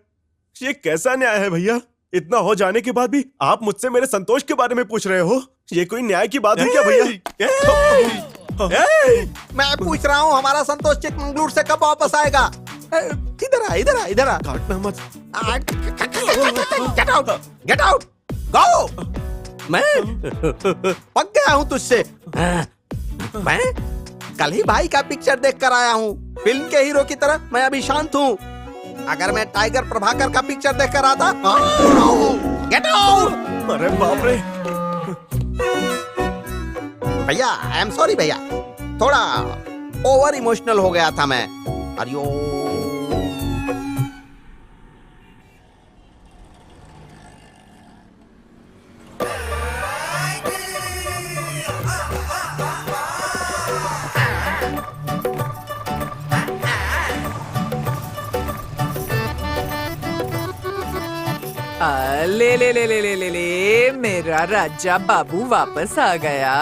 ये कैसा न्याय है भैया? इतना हो जाने के बाद भी आप मुझसे मेरे संतोष के बारे में पूछ रहे हो? ये कोई न्याय की बात है क्या भैया? मैं पूछ रहा हूँ, हमारा संतोष चिकमंगलुरु से कब वापस आएगा? इधर आ। काटना मत। गेट आउट, गो। मैं पक गया हूँ तुझसे। मैं कल ही भाई का पिक्चर देख कर आया हूँ। फिल्म के हीरो की तरह मैं अभी शांत हूँ। अगर मैं टाइगर प्रभाकर का पिक्चर देख कर आता, गेट आउट। अरे बाप रे भैया, आई एम सॉरी भैया, थोड़ा ओवर इमोशनल हो गया था मैं। अरियो, ले मेरा राजा बाबू वापस आ गया।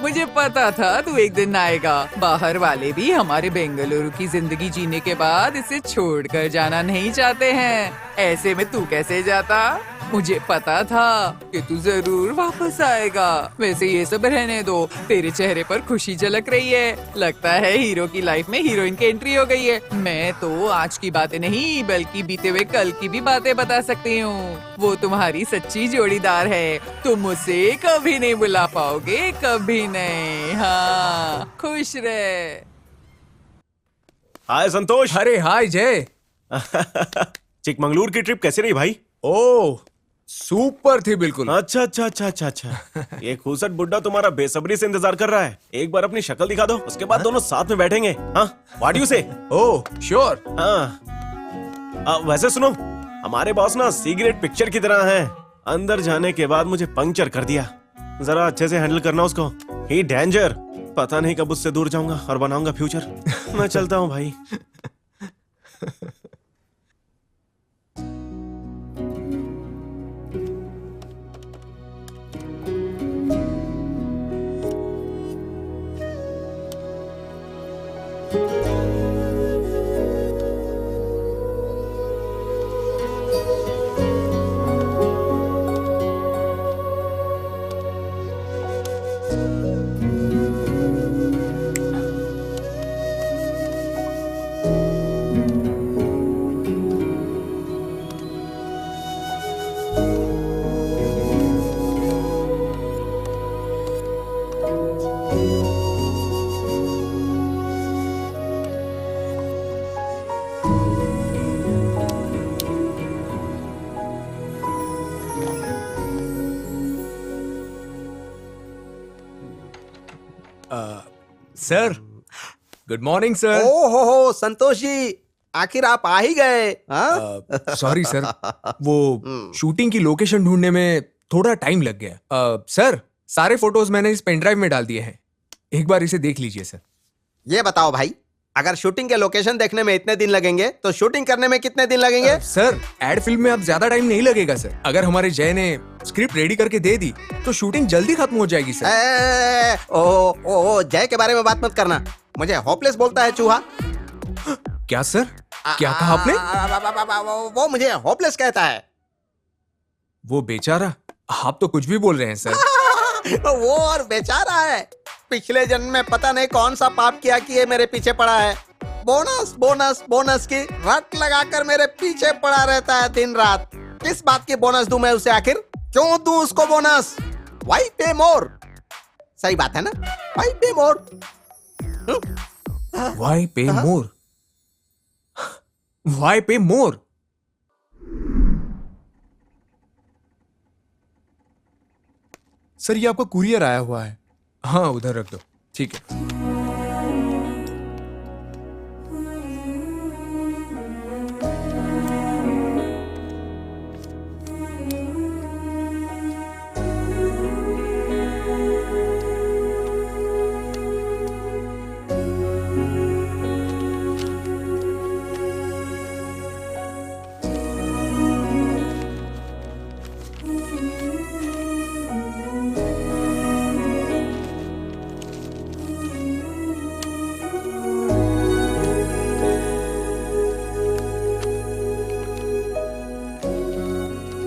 मुझे पता था तू एक दिन आएगा। बाहर वाले भी हमारे बेंगलुरु की जिंदगी जीने के बाद इसे छोड़कर जाना नहीं चाहते हैं। ऐसे में तू कैसे जाता? मुझे पता था कि तू जरूर वापस आएगा। वैसे ये सब रहने दो, तेरे चेहरे पर खुशी झलक रही है। लगता है हीरो की लाइफ में हीरोइन की एंट्री हो गई है। मैं तो आज की बातें नहीं बल्कि बीते हुए कल की भी बातें बता सकती हूँ। वो तुम्हारी सच्ची जोड़ीदार है। तुम उसे कभी नहीं बुला पाओगे, कभी नहीं। हाँ, खुश रहे। हाय संतोष। अरे हाय जय। चिकमंगलूर की ट्रिप कैसी रही भाई? ओह सुपर थी बिल्कुल। अच्छा अच्छा अच्छा अच्छा अच्छा। ये खूसट बुड्ढा तुम्हारा बेसब्री से इंतजार कर रहा है। एक बार अपनी शक्ल दिखा दो, उसके बाद दोनों साथ में बैठेंगे। हाँ व्हाट यू से? Oh sure. हाँ वैसे सुनो, हमारे बॉस ना सिगरेट पिक्चर की तरह हैं। अंदर जाने के बाद मुझे पंक्चर कर दिया। जरा अच्छे से हैंडल करना उसको। ही डेंजर। पता नहीं कब उससे दूर जाऊंगा और बनाऊंगा फ्यूचर। मैं चलता हूँ भाई। Sir good morning sir. ओ हो संतोष जी, आखिर आप आ ही गए। हाँ? सॉरी सर, वो शूटिंग की लोकेशन ढूंढने में थोड़ा टाइम लग गया। सर सारे फोटोज मैंने इस पेन ड्राइव में डाल दिए हैं, एक बार इसे देख लीजिए सर। ये बताओ भाई, अगर शूटिंग के लोकेशन देखने में इतने दिन लगेंगे तो शूटिंग करने में कितने दिन लगेंगे? सर एड फिल्म में अब ज्यादा टाइम नहीं लगेगा सर। अगर हमारे जय ने स्क्रिप्ट रेडी करके दे दी तो शूटिंग जल्दी खत्म हो जाएगी सर। ओ जय के बारे में बात मत करना, मुझे होपलेस बोलता है चूहा। क्या सर, क्या कहा आपने? वो मुझे होपलेस कहता है। वो बेचारा, आप तो कुछ भी बोल रहे हैं सर। वो और बेचारा है, पिछले जन्म में पता नहीं कौन सा पाप किया कि ये मेरे पीछे पड़ा है। बोनस बोनस बोनस की रट लगाकर मेरे पीछे पड़ा रहता है दिन रात। किस बात की बोनस दूं मैं उसे आखिर? क्यों दूं उसको बोनस? वाई पे मोर। सही बात है ना? वाई पे मोर। वाई पे मोर, वाई पे मोर। सर ये आपका कुरियर आया हुआ है। हाँ उधर रख दो, ठीक है।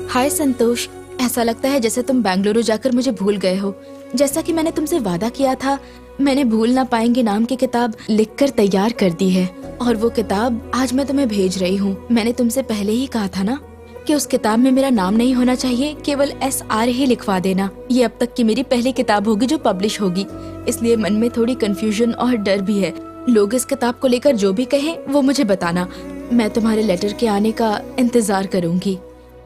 हाय संतोष, ऐसा लगता है जैसे तुम बेंगलुरु जाकर मुझे भूल गए हो। जैसा कि मैंने तुमसे वादा किया था, मैंने भूल ना पाएंगे नाम की किताब लिखकर तैयार कर दी है और वो किताब आज मैं तुम्हें भेज रही हूँ। मैंने तुमसे पहले ही कहा था ना कि उस किताब में मेरा नाम नहीं होना चाहिए, केवल SR ही लिखवा देना। ये अब तक की मेरी पहली किताब होगी जो पब्लिश होगी, इसलिए मन में थोड़ी कंफ्यूजन और डर भी है। लोग इस किताब को लेकर जो भी कहें वो मुझे बताना। मैं तुम्हारे लेटर के आने का इंतजार करूंगी।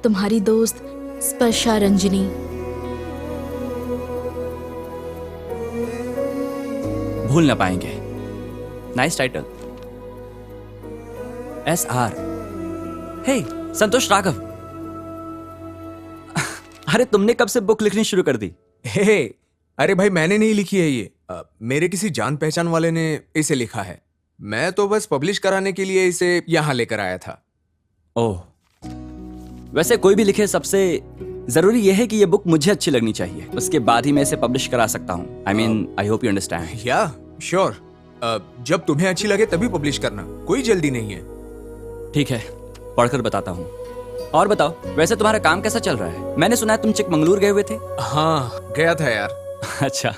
तुम्हारी दोस्त स्पर्शा रंजनी। भूल ना पाएंगे, नाइस टाइटल। SR। हे संतोष राघव। अरे तुमने कब से बुक लिखनी शुरू कर दी? हे अरे भाई मैंने नहीं लिखी है ये, मेरे किसी जान पहचान वाले ने इसे लिखा है। मैं तो बस पब्लिश कराने के लिए इसे यहाँ लेकर आया था। ओह, वैसे कोई भी लिखे, सबसे जरूरी यह है कि ये बुक मुझे अच्छी लगनी चाहिए, उसके बाद ही मैं इसे पब्लिश करा सकता हूँ। I hope you understand. या श्योर, जब तुम्हें अच्छी लगे तभी पब्लिश करना, कोई जल्दी नहीं है। ठीक है, पढ़कर बताता हूँ। और बताओ, वैसे तुम्हारा काम कैसा चल रहा है? मैंने सुना है तुम चिकमंगलूर गए हुए थे। हाँ गया था यार। अच्छा।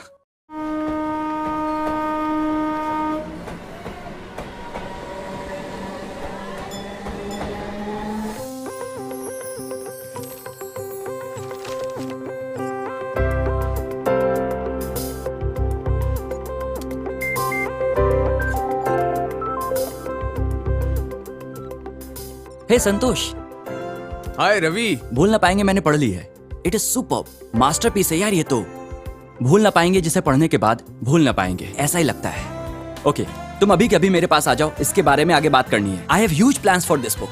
हे संतोष, हाय रवि। भूल ना पाएंगे मैंने पढ़ ली है। इट इज सुपर्ब, मास्टरपीस है यार ये तो। भूल ना पाएंगे जिसे पढ़ने के बाद भूल ना पाएंगे, ऐसा ही लगता है। ओके, तुम अभी के अभी मेरे पास आ जाओ, इसके बारे में आगे बात करनी है। I have huge plans for this book.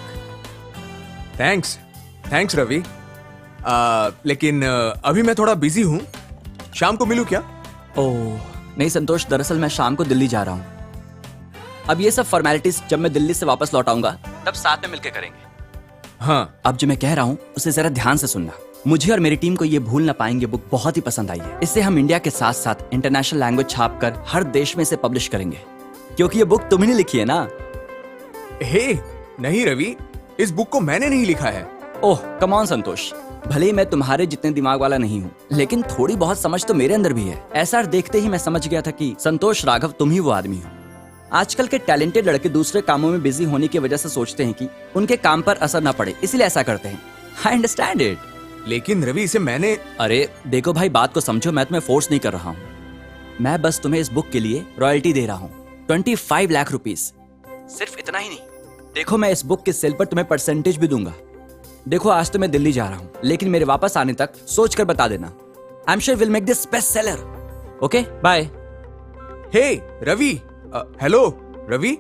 Thanks Ravi. लेकिन अभी मैं थोड़ा बिजी हूँ, शाम को मिलूं क्या? ओह नहीं संतोष, दरअसल मैं शाम को दिल्ली जा रहा हूँ। अब ये सब फॉर्मेलिटीज जब मैं दिल्ली से वापस लौट आऊंगा तब साथ में मिलकर करेंगे। हाँ, अब जो मैं कह रहा हूँ उसे जरा ध्यान से सुनना। मुझे और मेरी टीम को ये भूल ना पाएंगे बुक बहुत ही पसंद आई है। इससे हम इंडिया के साथ साथ इंटरनेशनल लैंग्वेज छाप कर हर देश में इसे पब्लिश करेंगे, क्योंकि ये बुक तुमने लिखी है ना। हे नहीं रवि, इस बुक को मैंने नहीं लिखा है। ओह कम ऑन संतोष, भले ही मैं तुम्हारे जितने दिमाग वाला नहीं हूँ, लेकिन थोड़ी बहुत समझ तो मेरे अंदर भी है। ऐसा देखते ही मैं समझ गया था कि संतोष राघव तुम ही वो आदमी हो। आजकल के टैलेंटेड लड़के दूसरे कामों में बिजी होने की वजह से सोचते हैं कि उनके काम पर असर ना पड़े, इसलिए ऐसा करते हैं। I understand it. लेकिन रवि इसे मैंने। अरे देखो भाई, बात को समझो, मैं तुम्हें फोर्स नहीं कर रहा हूँ। मैं बस तुम्हें इस बुक के लिए रॉयल्टी दे रहा हूँ, 25 लाख रुपीज। सिर्फ इतना ही नहीं, देखो मैं इस बुक के सेल पर तुम्हें परसेंटेज भी दूंगा। देखो आज तो मैं दिल्ली जा रहा हूँ, लेकिन मेरे वापस आने तक सोच कर बता देना। I am sure will make this best seller. Okay bye. Hey Ravi, hello Ravi.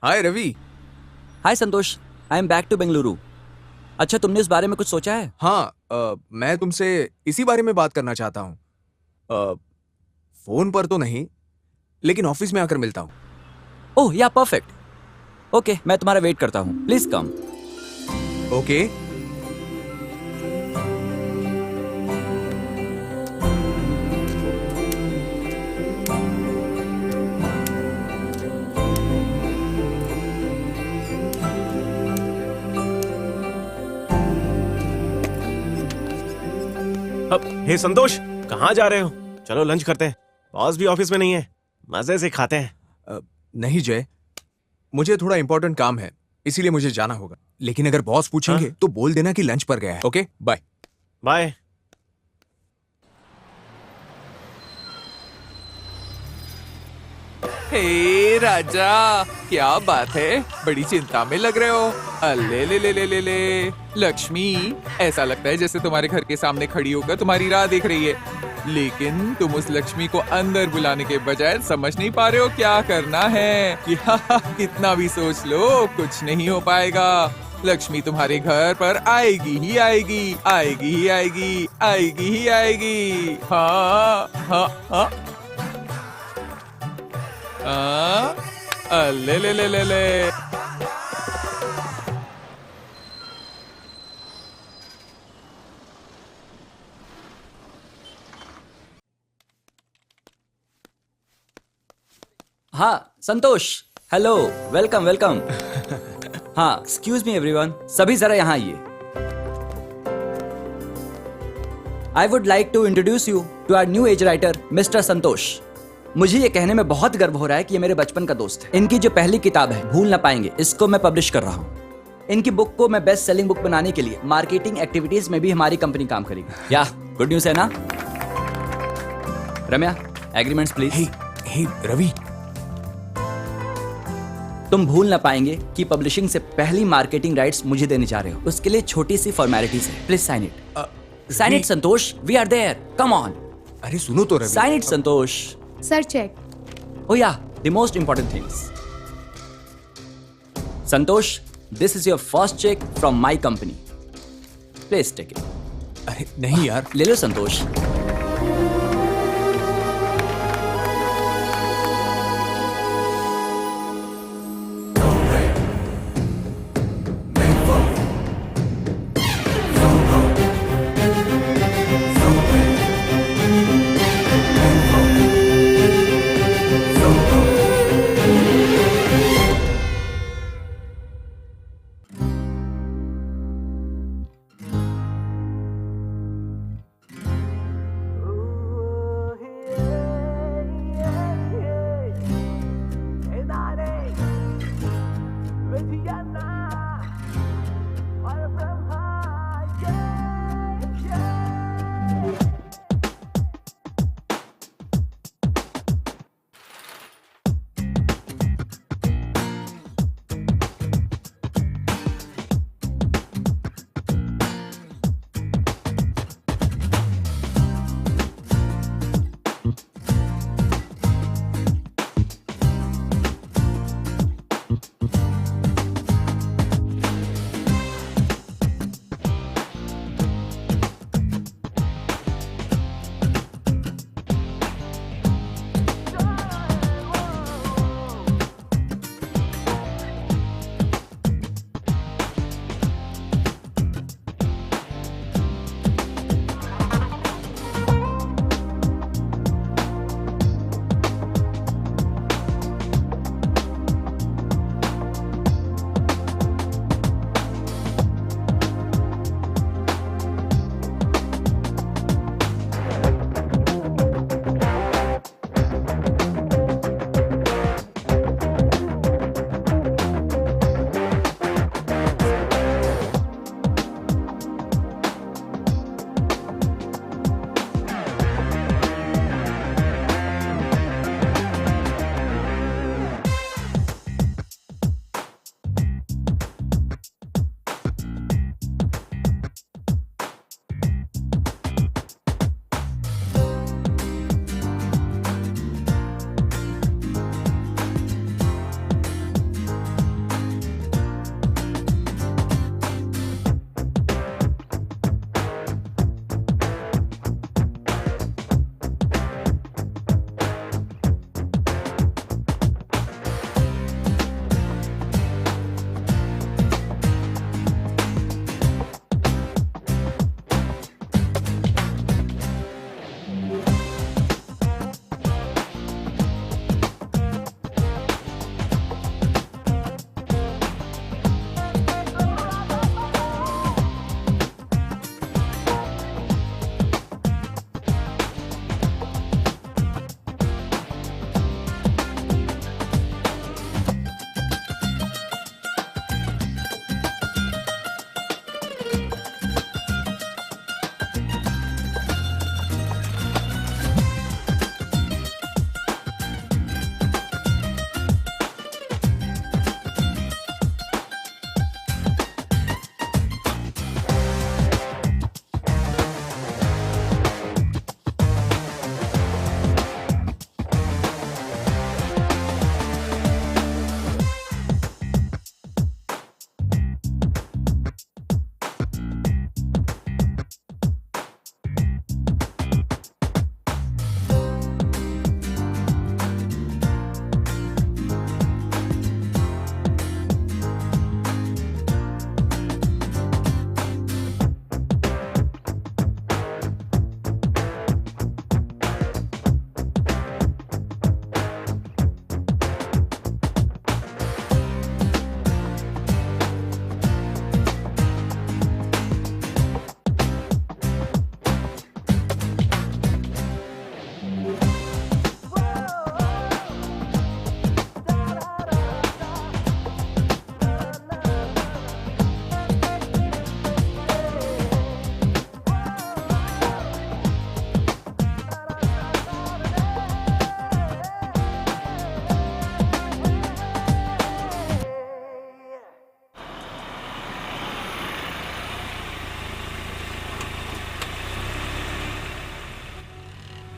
Hi Ravi. Hi Santosh, I am back to Bengaluru. अच्छा, तुमने इस बारे में कुछ सोचा है? हाँ, मैं तुमसे इसी बारे में बात करना चाहता हूँ। फोन पर तो नहीं, लेकिन ऑफिस में आकर मिलता हूँ। ओह या परफेक्ट। ओके, मैं तुम्हारा वेट करता हूँ, प्लीज कम। ओके। अब हे संतोष, कहाँ जा रहे हो? चलो लंच करते हैं, बॉस भी ऑफिस में नहीं है, मजे से खाते हैं। नहीं जय, मुझे थोड़ा इंपॉर्टेंट काम है, इसीलिए मुझे जाना होगा। लेकिन अगर बॉस पूछेंगे तो बोल देना कि लंच पर गया है। Okay bye. Bye. Hey Raja, क्या बात है, बड़ी चिंता में लग रहे हो। अले ले ले ले ले ले लक्ष्मी, ऐसा लगता है जैसे तुम्हारे घर के सामने खड़ी होकर तुम्हारी राह देख रही है, लेकिन तुम उस लक्ष्मी को अंदर बुलाने के बजाय समझ नहीं पा रहे हो क्या करना है। कितना भी सोच लो, कुछ नहीं हो पाएगा। लक्ष्मी तुम्हारे घर पर आएगी ही आएगी, आएगी ही आएगी, आएगी ही आएगी। हाँ हाँ हाँ। ले ले ले ले ले। हाँ संतोष, हेलो, वेलकम वेलकम। हाँ एक्सक्यूज मी एवरीवन, सभी जरा यहाँ आइए। I would like to introduce you to our new age writer Mister Santosh. मुझे ये कहने में बहुत गर्व हो रहा है कि ये मेरे बचपन का दोस्त है। इनकी जो पहली किताब है भूल ना पाएंगे, इसको मैं पब्लिश कर रहा हूँ। इनकी बुक को मैं बेस्ट सेलिंग बुक बनाने के लिए मार्केटिंग एक्टिविटीज में भी हमारी कंपनी काम करेगी। या गुड न्यूज है ना? रम्या, एग्रीमेंट्स प्लीज। हे रवि, तुम भूल ना पाएंगे कि पब्लिशिंग से पहली मार्केटिंग राइट्स मुझे देने जा रहे हो। उसके लिए छोटी सी फॉर्मेलिटीज है, please sign it. Sign it Santosh, we are there, come on. अरे सुनो तो Ravi. Sign it Santosh. Sir check. Oh yeah, the most important things. Santosh, this is your first check from my company. Please take it. अरे नहीं यार। ले लो संतोष।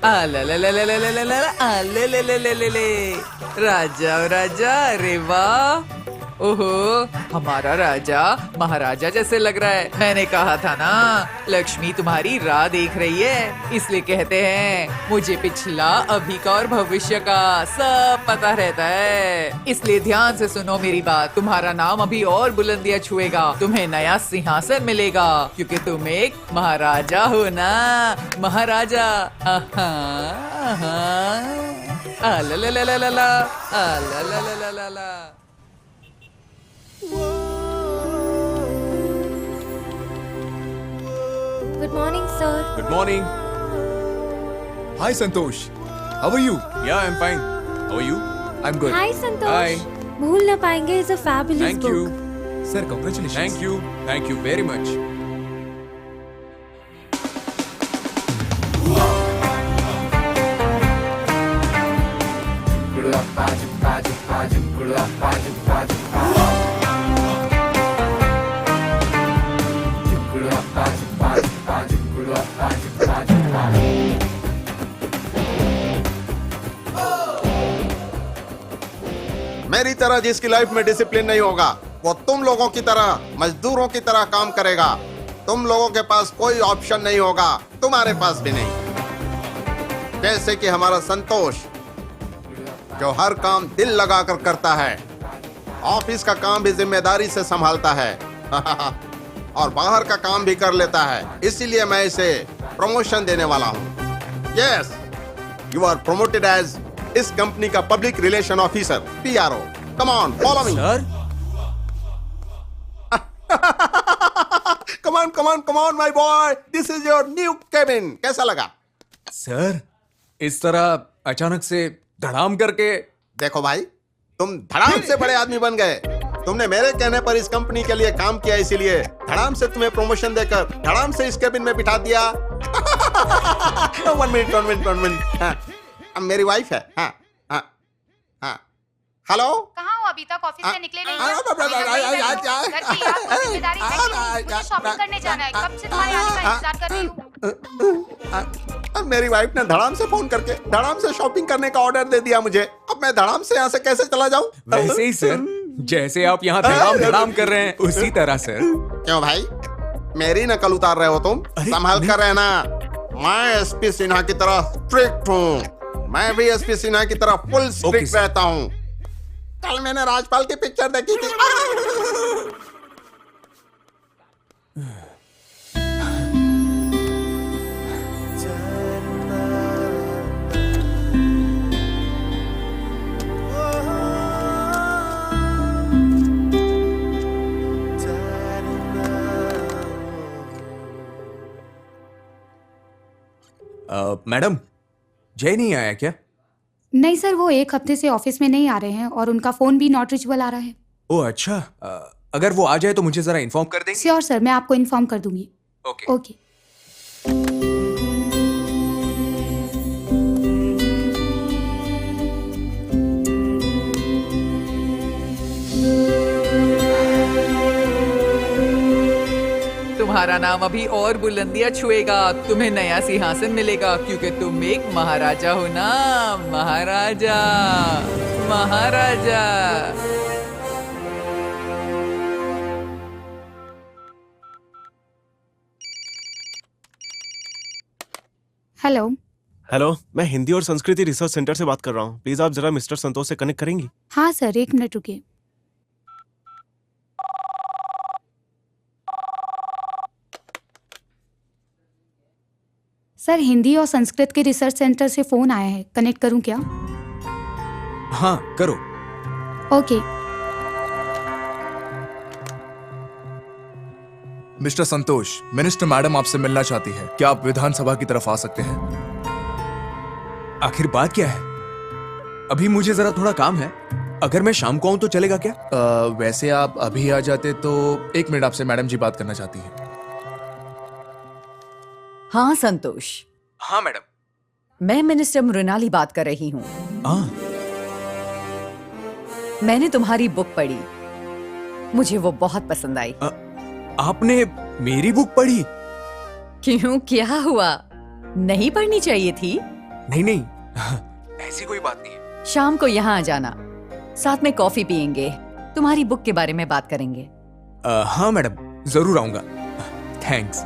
आ ला ला ला ला ला ला ला ला ला, आ ले ले ले ले ले ले। राजा ओ राजा, अरे वाह, ओहो, हमारा राजा महाराजा जैसे लग रहा है। मैंने कहा था ना, लक्ष्मी तुम्हारी राह देख रही है। इसलिए कहते हैं मुझे पिछला, अभी का और भविष्य का सब पता रहता है। इसलिए ध्यान से सुनो मेरी बात। तुम्हारा नाम अभी और बुलंदियां छुएगा। तुम्हें नया सिंहासन मिलेगा क्योंकि तुम एक महाराजा हो ना, महाराजा। आहा, आहा, आ ला ला ला ला ला ला, आ ला ला ला ला ला ला। Good morning sir. Good morning. Hi Santosh, how are you? Yeah I am fine. How are you? I am good. Hi Hi. Santosh, भूल ना पाएंगे, is a fabulous thank you. Sir congratulation. Thank you very much. मेरी तरह जिसकी life में discipline नहीं होगा, वो तुम लोगों की तरह मजदूरों की तरह काम करेगा। तुम लोगों के पास कोई ऑप्शन नहीं होगा, तुम्हारे पास भी नहीं। जैसे कि हमारा संतोष, जो हर काम दिल लगाकर करता है, ऑफिस का काम भी जिम्मेदारी से संभालता है और बाहर का काम भी कर लेता है। इसीलिए मैं इसे प्रमोशन देने वाला हूँ। Yes, you are promoted as इस कंपनी का public relation officer, PRO। Come on, follow me. Sir, come on my boy, this is your new cabin. कैसा लगा? सर, इस तरह अचानक से धड़ाम करके। देखो भाई, तुम धड़ाम से बड़े आदमी बन गए। तुमने मेरे कहने पर इस कंपनी के लिए काम किया, इसीलिए धड़ाम से तुम्हें प्रमोशन देकर धड़ाम से इस केबिन में बिठा दिया। One minute. हाँ, अब मेरी वाइफ है। हाँ हाँ हाँ, हेलो। कहाँ हो? अभी तक ऑफिस से निकले नहीं हो? घर की आपको जिम्मेदारी है कि नहीं? मुझे शॉपिंग करने जाना है। कब से तुम्हारे आने का इंतजार कर रही हूँ। अब मेरी वाइफ ने धड़ाम से फोन करके धड़ाम से शॉपिंग करने का ऑर्डर दे दिया मुझे। अब मैं धड़ाम से यहाँ से कैसे चला जाऊँ? वैसे ही सर, जैसे आप यहाँ धड़ाम कर रहे हैं, उसी तरह सर। क्यों भाई, मेरी नकल उतार रहे हो तुम? संभाल कर रहना। मैं SP सिन्हा की तरह स्ट्रिक्ट हूँ। मैं भी SP सिन्हा की तरह फुल स्ट्रिक्ट रहता हूँ। कल मैंने राजपाल की पिक्चर देखी थी। मैडम, जय नहीं आया क्या? नहीं सर, वो एक हफ्ते से ऑफिस में नहीं आ रहे हैं और उनका फोन भी नॉट रीचेबल आ रहा है। ओह अच्छा, अगर वो आ जाए तो मुझे जरा इन्फॉर्म कर देंगे? श्योर सर, मैं आपको इन्फॉर्म कर दूंगी। ओके। ओके। तुम्हारा नाम अभी और बुलंदियां छुएगा। तुम्हें नया सिंहासन मिलेगा क्योंकि तुम एक महाराजा हो ना, महाराजा, महाराजा। हेलो। हेलो, मैं हिंदी और संस्कृति रिसर्च सेंटर से बात कर रहा हूँ। प्लीज आप जरा मिस्टर संतोष से कनेक्ट करेंगी? हाँ सर, एक मिनट रुकिए। सर, हिंदी और संस्कृत के रिसर्च सेंटर से फोन आया है, कनेक्ट करूं क्या? हाँ करो। ओके। मिस्टर संतोष, मिनिस्टर मैडम आपसे मिलना चाहती है। क्या आप विधानसभा की तरफ आ सकते हैं? आखिर बात क्या है? अभी मुझे जरा थोड़ा काम है। अगर मैं शाम को आऊं तो चलेगा क्या? वैसे आप अभी आ जाते तो। एक मिनट, आपसे मैडम जी बात करना चाहती हैं। हाँ संतोष, हाँ मैडम। मैं मिनिस्टर मृणाली बात कर रही हूँ। हाँ, मैंने तुम्हारी बुक पढ़ी, मुझे वो बहुत पसंद आई। आपने मेरी बुक पढ़ी? क्यों, क्या हुआ? नहीं पढ़नी चाहिए थी? नहीं नहीं ऐसी कोई बात नहीं है। शाम को यहाँ आ जाना, साथ में कॉफी पियेंगे, तुम्हारी बुक के बारे में बात करेंगे। हाँ मैडम, जरूर आऊंगा। थैंक्स।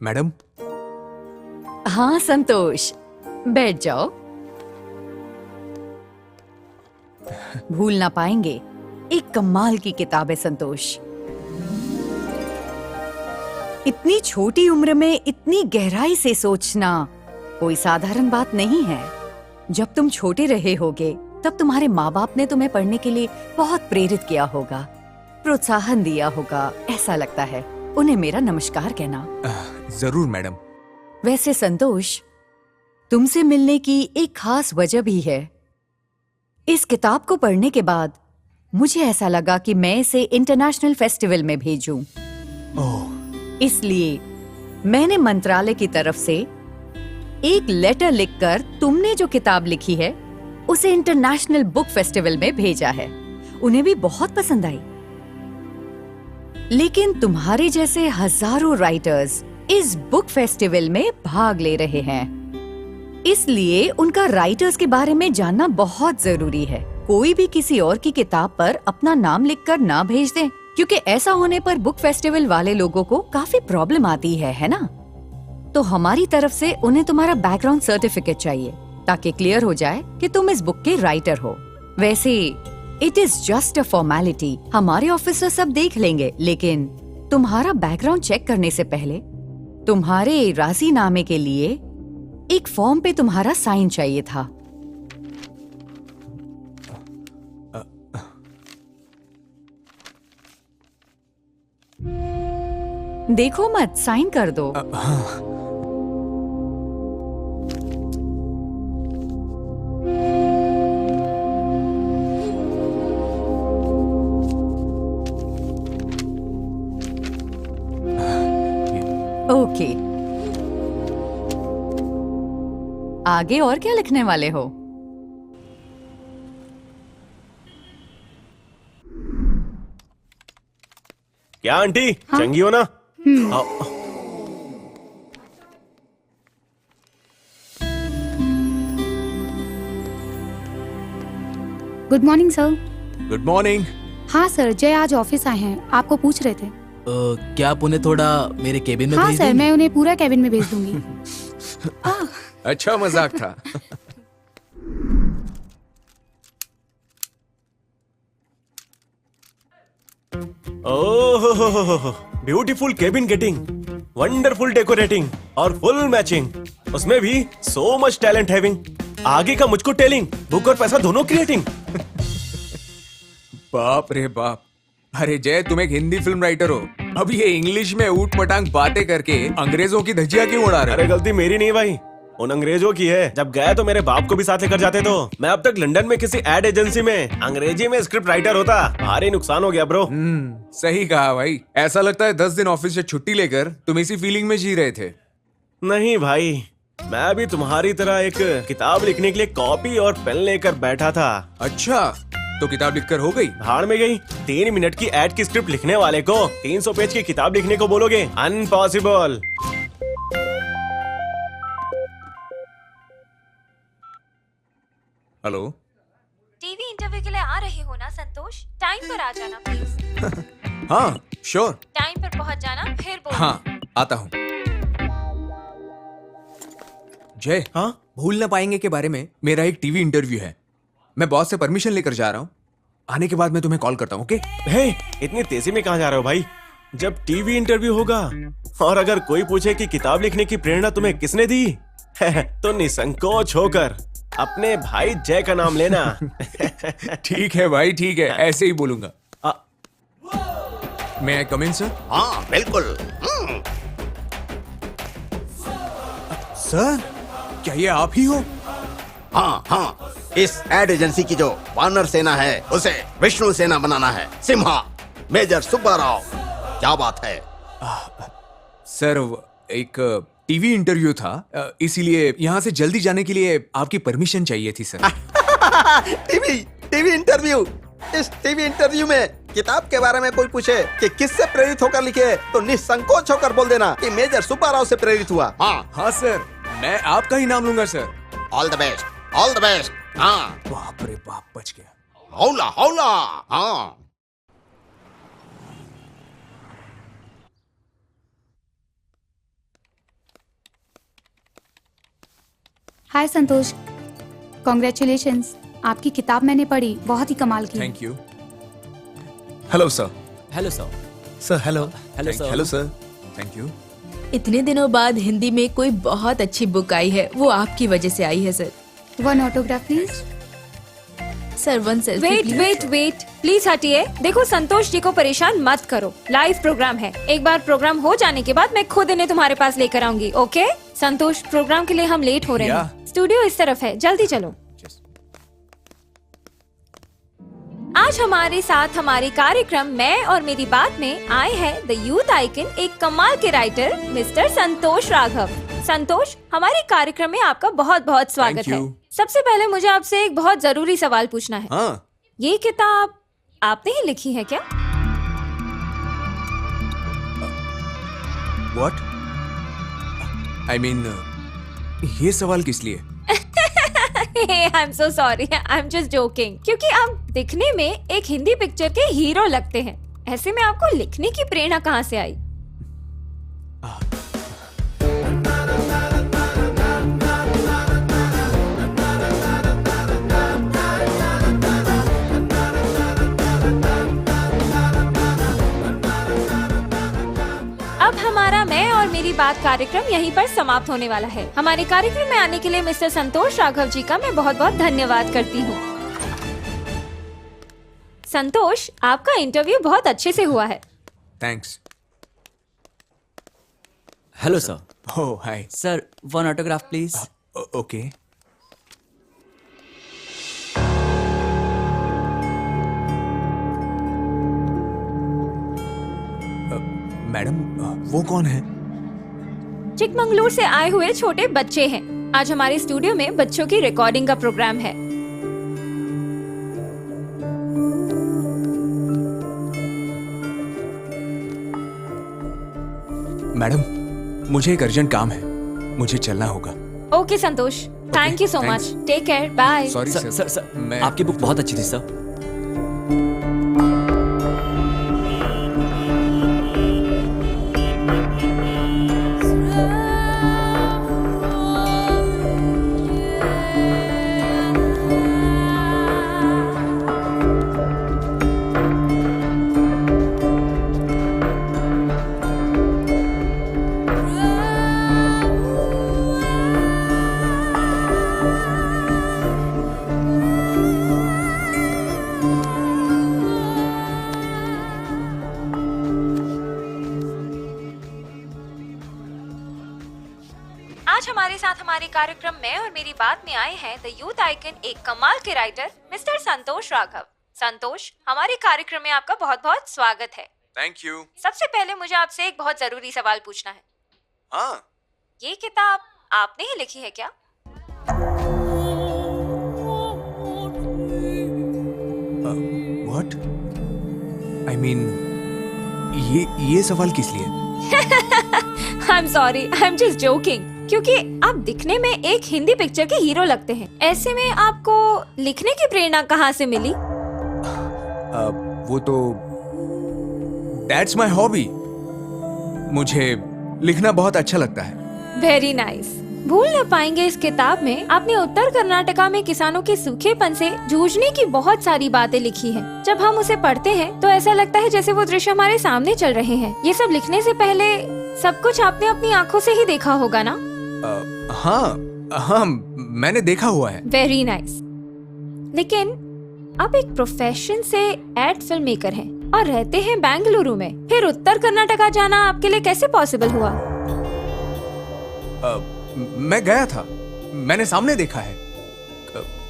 मैडम। हाँ संतोष, बैठ जाओ। भूल ना पाएंगे, एक कमाल की किताब है संतोष। इतनी छोटी उम्र में इतनी गहराई से सोचना कोई साधारण बात नहीं है। जब तुम छोटे रहे होगे तब तुम्हारे माँ बाप ने तुम्हें पढ़ने के लिए बहुत प्रेरित किया होगा, प्रोत्साहन दिया होगा, ऐसा लगता है। उन्हें मेरा नमस्कार कहना। जरूर मैडम। वैसे संतोष, तुमसे मिलने की एक खास वजह भी है। इस किताब को पढ़ने के बाद मुझे ऐसा लगा कि मैं इसे इंटरनेशनल फेस्टिवल में भेजूं। इसलिए मैंने मंत्रालय की तरफ से एक लेटर लिखकर तुमने जो किताब लिखी है उसे इंटरनेशनल बुक फेस्टिवल में भेजा है। उन्हें भी बहुत पसंद आई। लेकिन तुम्हारे जैसे हजारों राइटर्स इस बुक फेस्टिवल में भाग ले रहे हैं, इसलिए उनका राइटर्स के बारे में जानना बहुत जरूरी है। कोई भी किसी और की किताब पर अपना नाम लिखकर ना भेज दे, क्योंकि ऐसा होने पर बुक फेस्टिवल वाले लोगों को काफी प्रॉब्लम आती है ना? तो हमारी तरफ से उन्हें तुम्हारा बैकग्राउंड सर्टिफिकेट चाहिए ताकि क्लियर हो जाए कि तुम इस बुक के राइटर हो। वैसे it is just a formality, हमारे ऑफिसर सब देख लेंगे, लेकिन तुम्हारा बैकग्राउंड चेक करने से पहले तुम्हारे राजीनामे के लिए एक फॉर्म पे तुम्हारा साइन चाहिए था। देखो मत, साइन कर दो। ओके, आगे और क्या लिखने वाले हो? क्या आंटी, चंगी हो ना? आओ। Good morning sir. Good morning. हाँ सर, जय आज ऑफिस आए हैं, आपको पूछ रहे थे। क्या आप उन्हें थोड़ा मेरे केबिन में हाँ भेज सर, देंगे? मैं उन्हें पूरा केबिन में भेज दूंगी। अच्छा मजाक था। Oh, beautiful cabin getting, wonderful decorating और फुल मैचिंग, उसमें भी सो मच टैलेंट हैविंग। आगे का मुझको टेलिंग, बुक और पैसा दोनों क्रिएटिंग। बाप रे बाप। अरे जय, तुम एक हिंदी फिल्म राइटर हो, अब ये इंग्लिश में ऊट पटांग बातें करके अंग्रेजों की धज्जियां क्यों उड़ा रहे हो? अरे गलती मेरी नहीं भाई, उन अंग्रेजों की है। जब गए तो मेरे बाप को भी साथ लेकर जाते। तो मैं अब तक लंदन में किसी एड एजेंसी में अंग्रेजी में स्क्रिप्ट राइटर होता। भारी नुकसान हो गया ब्रो। सही कहा भाई। ऐसा लगता है 10 दिन ऑफिस से छुट्टी लेकर तुम इसी फीलिंग में जी रहे थे। नहीं भाई, मैं भी तुम्हारी तरह एक किताब लिखने के लिए कॉपी और पेन लेकर बैठा था। अच्छा, तो किताब लिखकर हो गई? भाड़ में गई। 3 मिनट की एड की स्क्रिप्ट लिखने वाले को 300 पेज की किताब लिखने को बोलोगे? अनपॉसिबल। हेलो, टीवी इंटरव्यू के लिए आ रहे हो ना संतोष? टाइम पर आ जाना प्लीज। हाँ श्योर। टाइम पर पहुंच जाना, फिर बोल। हाँ आता हूँ। जय, हाँ भूल न पाएंगे के बारे में मेरा एक टीवी इंटरव्यू है। मैं बॉस से परमिशन लेकर जा रहा हूँ। आने के बाद मैं तुम्हें कॉल करता हूँ। ओके? हे, इतनी तेजी में कहाँ जा रहे हो भाई? जब टीवी इंटरव्यू होगा और अगर कोई पूछे कि किताब लिखने की प्रेरणा तुम्हें किसने दी, तो निसंकोच होकर अपने भाई जय का नाम लेना। ठीक है भाई, ठीक है, ऐसे ही बोलूंगा। मैं कम इन सर? हाँ बिल्कुल। सर, क्या ये आप ही हो? हाँ हाँ, इस एड एजेंसी की जो वानर सेना है उसे विष्णु सेना बनाना है। सिम्हा, मेजर सुब्बा राव। क्या बात है? सर एक टीवी इंटरव्यू था, इसीलिए यहाँ से जल्दी जाने के लिए आपकी परमिशन चाहिए थी सर। TV interview. इस टीवी इंटरव्यू में किताब के बारे में कोई पूछे कि किससे प्रेरित होकर लिखे तो निसंकोच होकर बोल देना कि मेजर सुब्बाराव से प्रेरित हुआ। हाँ सर, मैं आपका ही नाम लूंगा sir. All the best, all the best. हाँ, बाप रे बाप, बच गया। हौला हौला। हाँ, हाय संतोष, कॉन्ग्रेचुलेशंस। आपकी किताब मैंने पढ़ी, बहुत ही कमाल की। Thank you. Hello sir. Hello sir. Sir hello. Hello sir. Hello sir. Thank you. इतने दिनों बाद हिंदी में कोई बहुत अच्छी बुक आई है, वो आपकी वजह से आई है sir. One autograph please. Sir one selfie wait wait wait, please हटिए। देखो संतोष जी को परेशान मत करो, लाइव प्रोग्राम है। एक बार प्रोग्राम हो जाने के बाद मैं खुद इन्हें तुम्हारे पास लेकर आऊंगी। ओके संतोष, प्रोग्राम के लिए हम लेट हो रहे हैं। स्टूडियो इस तरफ है, जल्दी चलो। आज हमारे साथ हमारे कार्यक्रम मैं और मेरी बात में आए हैं द यूथ आइकन, एक कमाल के राइटर मिस्टर संतोष राघव। संतोष, हमारे कार्यक्रम में आपका बहुत बहुत स्वागत है। सबसे पहले मुझे आपसे एक बहुत जरूरी सवाल पूछना है। हाँ। ये किताब आपने ही लिखी है क्या? What? I mean, ये सवाल किस लिए? I am so sorry, I am just joking. क्योंकि आप दिखने में एक हिंदी पिक्चर के हीरो लगते हैं, ऐसे में आपको लिखने की प्रेरणा कहाँ से आई? अब हमारा मैं और मेरी बात कार्यक्रम यहीं पर समाप्त होने वाला है। हमारे कार्यक्रम में आने के लिए मिस्टर संतोष राघव जी का मैं बहुत बहुत धन्यवाद करती हूँ। संतोष, आपका इंटरव्यू बहुत अच्छे से हुआ है। Thanks. Hello sir. Oh hi sir, one autograph please. Okay. Madam, वो कौन है? चिकमंगलूर से आए हुए छोटे बच्चे हैं। आज हमारे स्टूडियो में बच्चों की रिकॉर्डिंग का प्रोग्राम है। मैडम, मुझे एक अर्जेंट काम है, मुझे चलना होगा। Okay Santosh, thank you so much. Take care, bye. Sorry sir, आपकी बुक बहुत अच्छी थी सर। आज हमारे साथ हमारे कार्यक्रम में और मेरी बात में आए हैं द यूथ आइकन, एक कमाल के राइटर मिस्टर संतोष राघव। संतोष, हमारे कार्यक्रम में आपका बहुत बहुत स्वागत है। Thank you. सबसे पहले मुझे आपसे एक बहुत जरूरी सवाल पूछना है। हाँ। ये किताब आपने ही लिखी है क्या? What? I mean, ये सवाल किस लिए? आई am sorry, I am just joking. क्योंकि आप दिखने में एक हिंदी पिक्चर के हीरो लगते हैं, ऐसे में आपको लिखने की प्रेरणा कहाँ से मिली? वो तो That's my hobby. मुझे लिखना बहुत अच्छा लगता है। Very nice. भूल न पाएंगे इस किताब में आपने उत्तर कर्नाटका में किसानों के सूखेपन से जूझने की बहुत सारी बातें लिखी हैं। जब हम उसे पढ़ते हैं तो ऐसा लगता है जैसे वो दृश्य हमारे सामने चल रहे हैं। ये सब लिखने से पहले सब कुछ आपने अपनी आंखों से ही देखा होगा ना? हाँ, मैंने देखा हुआ है। Very nice. लेकिन आप एक प्रोफेशन से एड फिल्म मेकर हैं और रहते हैं बेंगलुरु में, फिर उत्तर कर्नाटका जाना आपके लिए कैसे पॉसिबल हुआ? मैं गया था, मैंने सामने देखा है।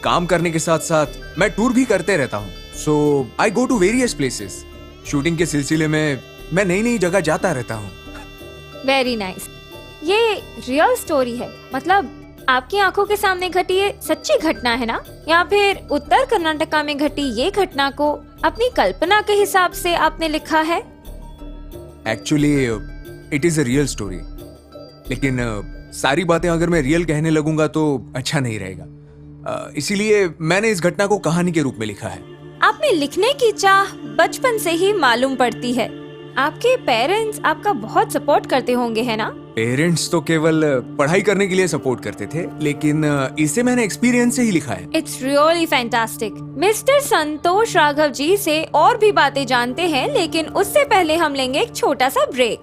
काम करने के साथ साथ मैं टूर भी करते रहता हूँ। So I go to various places. Shooting के सिलसिले में मैं नई नई जगह जाता रहता हूँ। Very nice. ये रियल स्टोरी है, मतलब आपकी आंखों के सामने घटी ये सच्ची घटना है ना, या फिर उत्तर कर्नाटका में घटी ये घटना को अपनी कल्पना के हिसाब से आपने लिखा है? Actually it is a real story, लेकिन सारी बातें अगर मैं रियल कहने लगूंगा तो अच्छा नहीं रहेगा, इसीलिए मैंने इस घटना को कहानी के रूप में लिखा है। आपने लिखने की चाह बचपन से ही मालूम पड़ती है। आपके पेरेंट्स आपका बहुत सपोर्ट करते होंगे, है ना? पेरेंट्स तो केवल पढ़ाई करने के लिए सपोर्ट करते थे, लेकिन इसे मैंने एक्सपीरियंस से ही लिखा है। It's really fantastic. मिस्टर संतोष राघव जी से और भी बातें जानते हैं, लेकिन उससे पहले हम लेंगे एक छोटा सा break.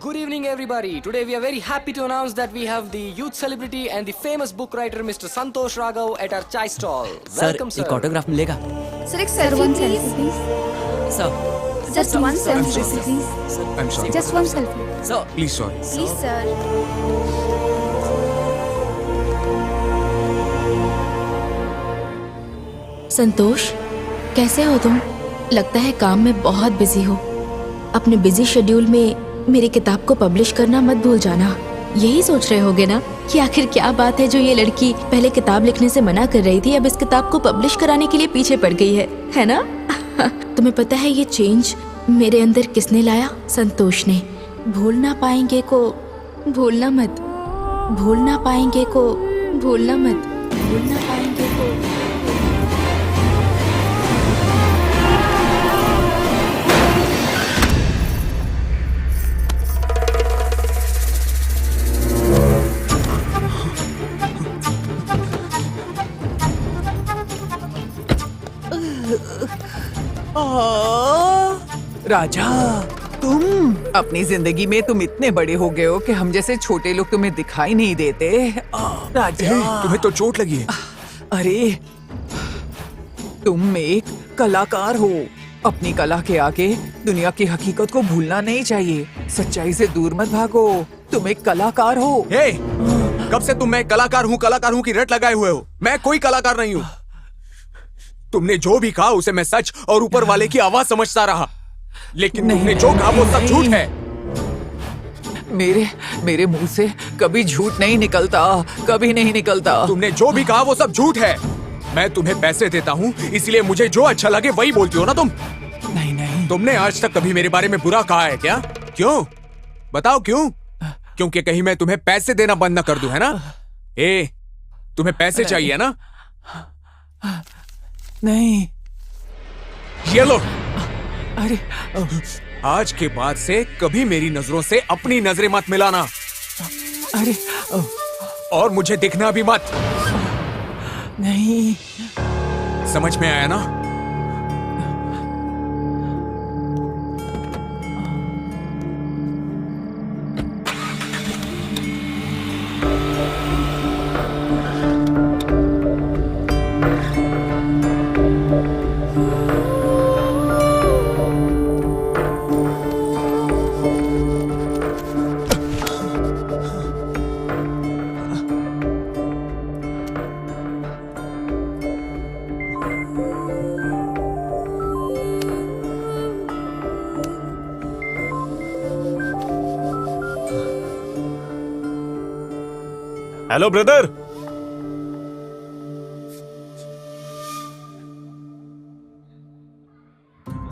Good evening, everybody. Today we are very happy to announce that we have the youth celebrity and the famous book writer Mr. Santosh Raghav at our chai stall. Welcome, sir, एक autograph मिलेगा? Sir, एक selfie please. Sir, just one selfie please. I am sorry. Just one selfie sir, please sorry. Please sir. Santosh, कैसे हो तुम? लगता है काम में बहुत बिजी हो। अपने बिजी शेड्यूल में मेरी किताब को पब्लिश करना मत भूल जाना। यही सोच रहे होगे ना कि आखिर क्या बात है जो ये लड़की पहले किताब लिखने से मना कर रही थी, अब इस किताब को पब्लिश कराने के लिए पीछे पड़ गई है ना? तुम्हें पता है ये चेंज मेरे अंदर किसने लाया? संतोष ने। भूल ना पाएंगे को भूलना मत, भूल ना पाएंगे को भूलना मत, भूल ना पाएंगे को। राजा, तुम अपनी जिंदगी में तुम इतने बड़े हो गए हो कि हम जैसे छोटे लोग तुम्हें दिखाई नहीं देते। राजा, तुम्हें तो चोट लगी है। अरे तुम एक कलाकार हो। अपनी कला के आगे दुनिया की हकीकत को भूलना नहीं चाहिए। सच्चाई से दूर मत भागो। तुम एक कलाकार हो। हे, कब से तुम मैं कलाकार हूँ की रट लगाए हुए हो? मैं कोई कलाकार नहीं हूँ। तुमने जो भी कहा उसे मैं सच और ऊपर वाले की आवाज समझता रहा, लेकिन तुमने जो कहा वो सब झूठ है। मेरे मुंह से कभी झूठ नहीं निकलता, कभी नहीं निकलता। तुमने जो भी कहा वो सब झूठ है। मैं तुम्हें पैसे देता हूँ, इसलिए मुझे जो अच्छा लगे वही बोलती हो ना तुम? नहीं। तुमने आज तक कभी मेरे बारे में बुरा कहा है क्या? क्यों बताओ, क्यों? क्योंकि कहीं मैं तुम्हें पैसे देना बंद ना कर दूं, है ना? तुम्हें पैसे चाहिए ना? नहीं। ये लो। अरे आज के बाद से कभी मेरी नजरों से अपनी नजरें मत मिलाना। अरे और मुझे दिखना भी मत। नहीं। समझ में आया ना? Hello brother.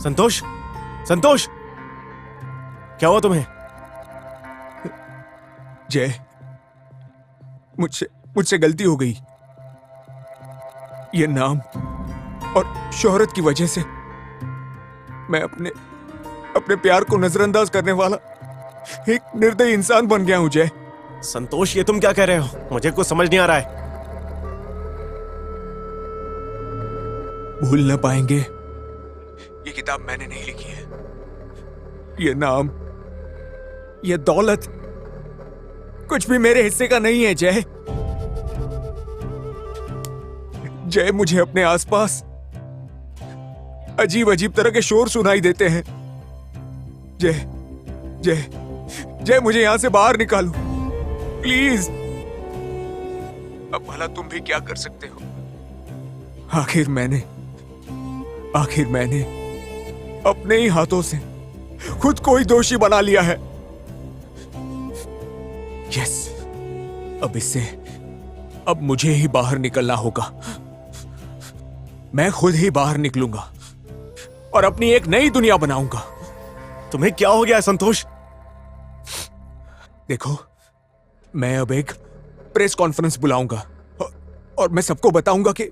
संतोष, संतोष, क्या हुआ तुम्हें? जय, मुझसे गलती हो गई। ये नाम और शोहरत की वजह से मैं अपने प्यार को नजरअंदाज करने वाला एक निर्दयी इंसान बन गया हूं। जय। संतोष, ये तुम क्या कह रहे हो? मुझे कुछ समझ नहीं आ रहा है। भूल न पाएंगे ये किताब मैंने नहीं लिखी है। ये नाम, ये दौलत कुछ भी मेरे हिस्से का नहीं है। जय, जय, मुझे अपने आसपास अजीब अजीब तरह के शोर सुनाई देते हैं। जय, जय, जय, मुझे यहां से बाहर निकालो प्लीज। अब भला तुम भी क्या कर सकते हो? आखिर मैंने अपने ही हाथों से खुद को ही दोषी बना लिया है। यस, अब मुझे ही बाहर निकलना होगा। मैं खुद ही बाहर निकलूंगा और अपनी एक नई दुनिया बनाऊंगा। तुम्हें क्या हो गया है संतोष? देखो, मैं अब एक प्रेस कॉन्फ्रेंस बुलाऊंगा और मैं सबको बताऊंगा कि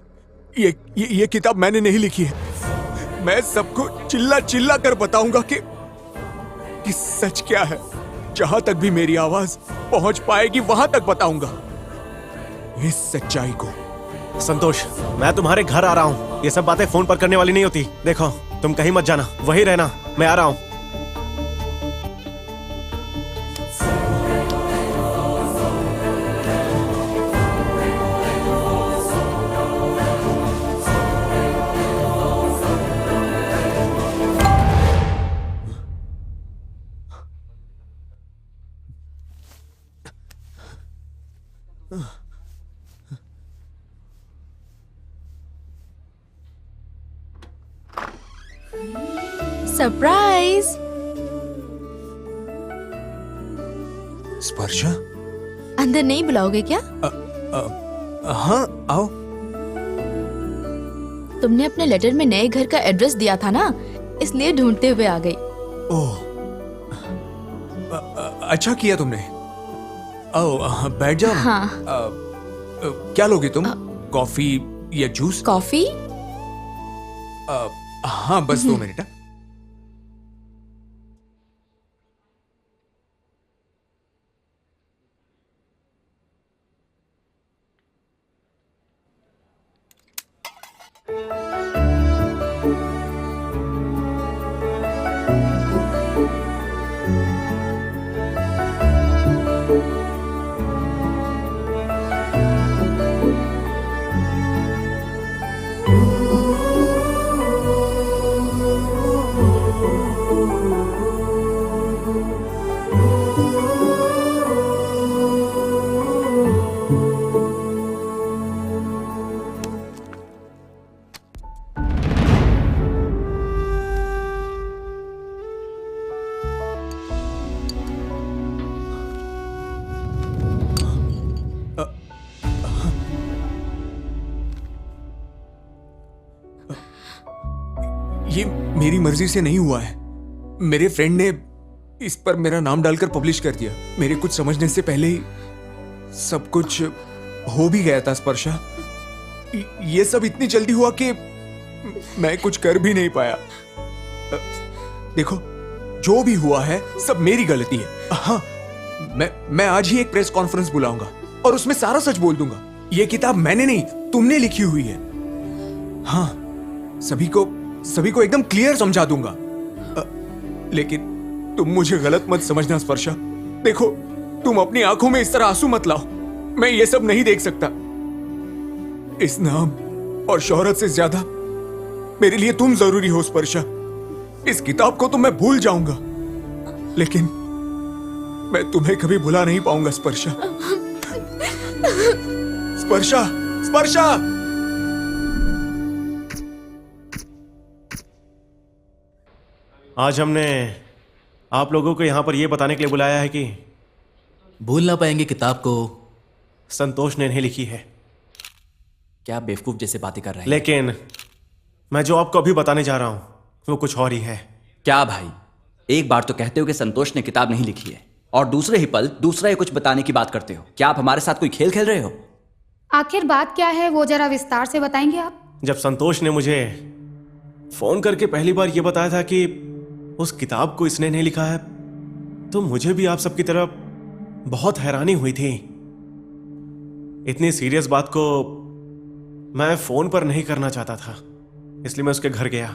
ये किताब मैंने नहीं लिखी है। मैं सबको चिल्ला चिल्ला कर बताऊंगा कि सच क्या है। जहां तक भी मेरी आवाज पहुंच पाएगी वहां तक बताऊंगा इस सच्चाई को। संतोष, मैं तुम्हारे घर आ रहा हूँ। ये सब बातें फोन पर करने वाली नहीं होती। देखो, तुम कहीं मत जाना, वहीं रहना, मैं आ रहा हूँ। सरप्राइज। स्पर्शा, अंदर नहीं बुलाओगे क्या? हाँ, आओ। तुमने अपने लेटर में नए घर का एड्रेस दिया था ना, इसलिए ढूंढते हुए आ गई। ओह, अच्छा किया तुमने। आओ, बैठ जाओ। हाँ। क्या लोगी तुम? कॉफी या जूस? कॉफी? हाँ, बस 2 मिनट। ये मेरी मर्जी से नहीं हुआ है। मेरे फ्रेंड ने इस पर मेरा नाम डालकर पब्लिश कर दिया। मेरे कुछ समझने से पहले ही सब कुछ हो भी गया था। स्पर्शा, ये सब इतनी जल्दी हुआ कि मैं कुछ कर भी नहीं पाया। देखो, जो भी हुआ है सब मेरी गलती है। हाँ, मैं आज ही एक प्रेस कॉन्फ्रेंस बुलाऊंगा और उसमें सारा सच बोल दूंगा। ये किताब मैंने नहीं, तुमने लिखी हुई है। हाँ, सभी को एकदम क्लियर समझा दूंगा। लेकिन तुम मुझे गलत मत समझना स्पर्शा। देखो, तुम अपनी आंखों में इस तरह आंसू मत लाओ। मैं ये सब नहीं देख सकता। इस नाम और शोहरत से ज्यादा मेरे लिए तुम जरूरी हो स्पर्शा। इस किताब को तो मैं भूल जाऊंगा, लेकिन मैं तुम्हें कभी भुला नहीं पाऊंगा स्पर्शा। स्पर्शा, स्पर्शा। आज हमने आप लोगों को यहाँ पर यह बताने के लिए बुलाया है कि भूल ना पाएंगे किताब को संतोष ने नहीं लिखी है। क्या बेवकूफ जैसे बातें कर रहे हैं? लेकिन मैं जो आपको अभी बताने जा रहा हूं वो कुछ और ही है। क्या भाई, एक बार तो कहते हो कि संतोष ने किताब नहीं लिखी है और दूसरे ही पल दूसरा ही कुछ बताने की बात करते हो। क्या आप हमारे साथ कोई खेल खेल रहे हो? आखिर बात क्या है वो जरा विस्तार से बताएंगे आप? जब संतोष ने मुझे फोन करके पहली बार ये बताया था कि उस किताब को इसने नहीं लिखा है, तो मुझे भी आप सबकी तरह बहुत हैरानी हुई थी। इतनी सीरियस बात को मैं फोन पर नहीं करना चाहता था, इसलिए मैं उसके घर गया।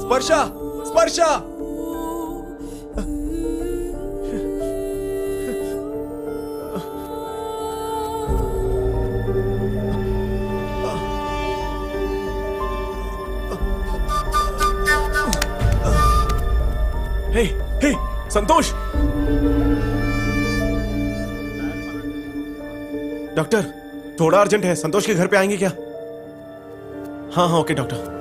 स्पर्शा, स्पर्शा। हे, हे, संतोष! डॉक्टर, थोड़ा अर्जेंट है, संतोष के घर पे आएंगे क्या? हाँ हाँ, okay doctor.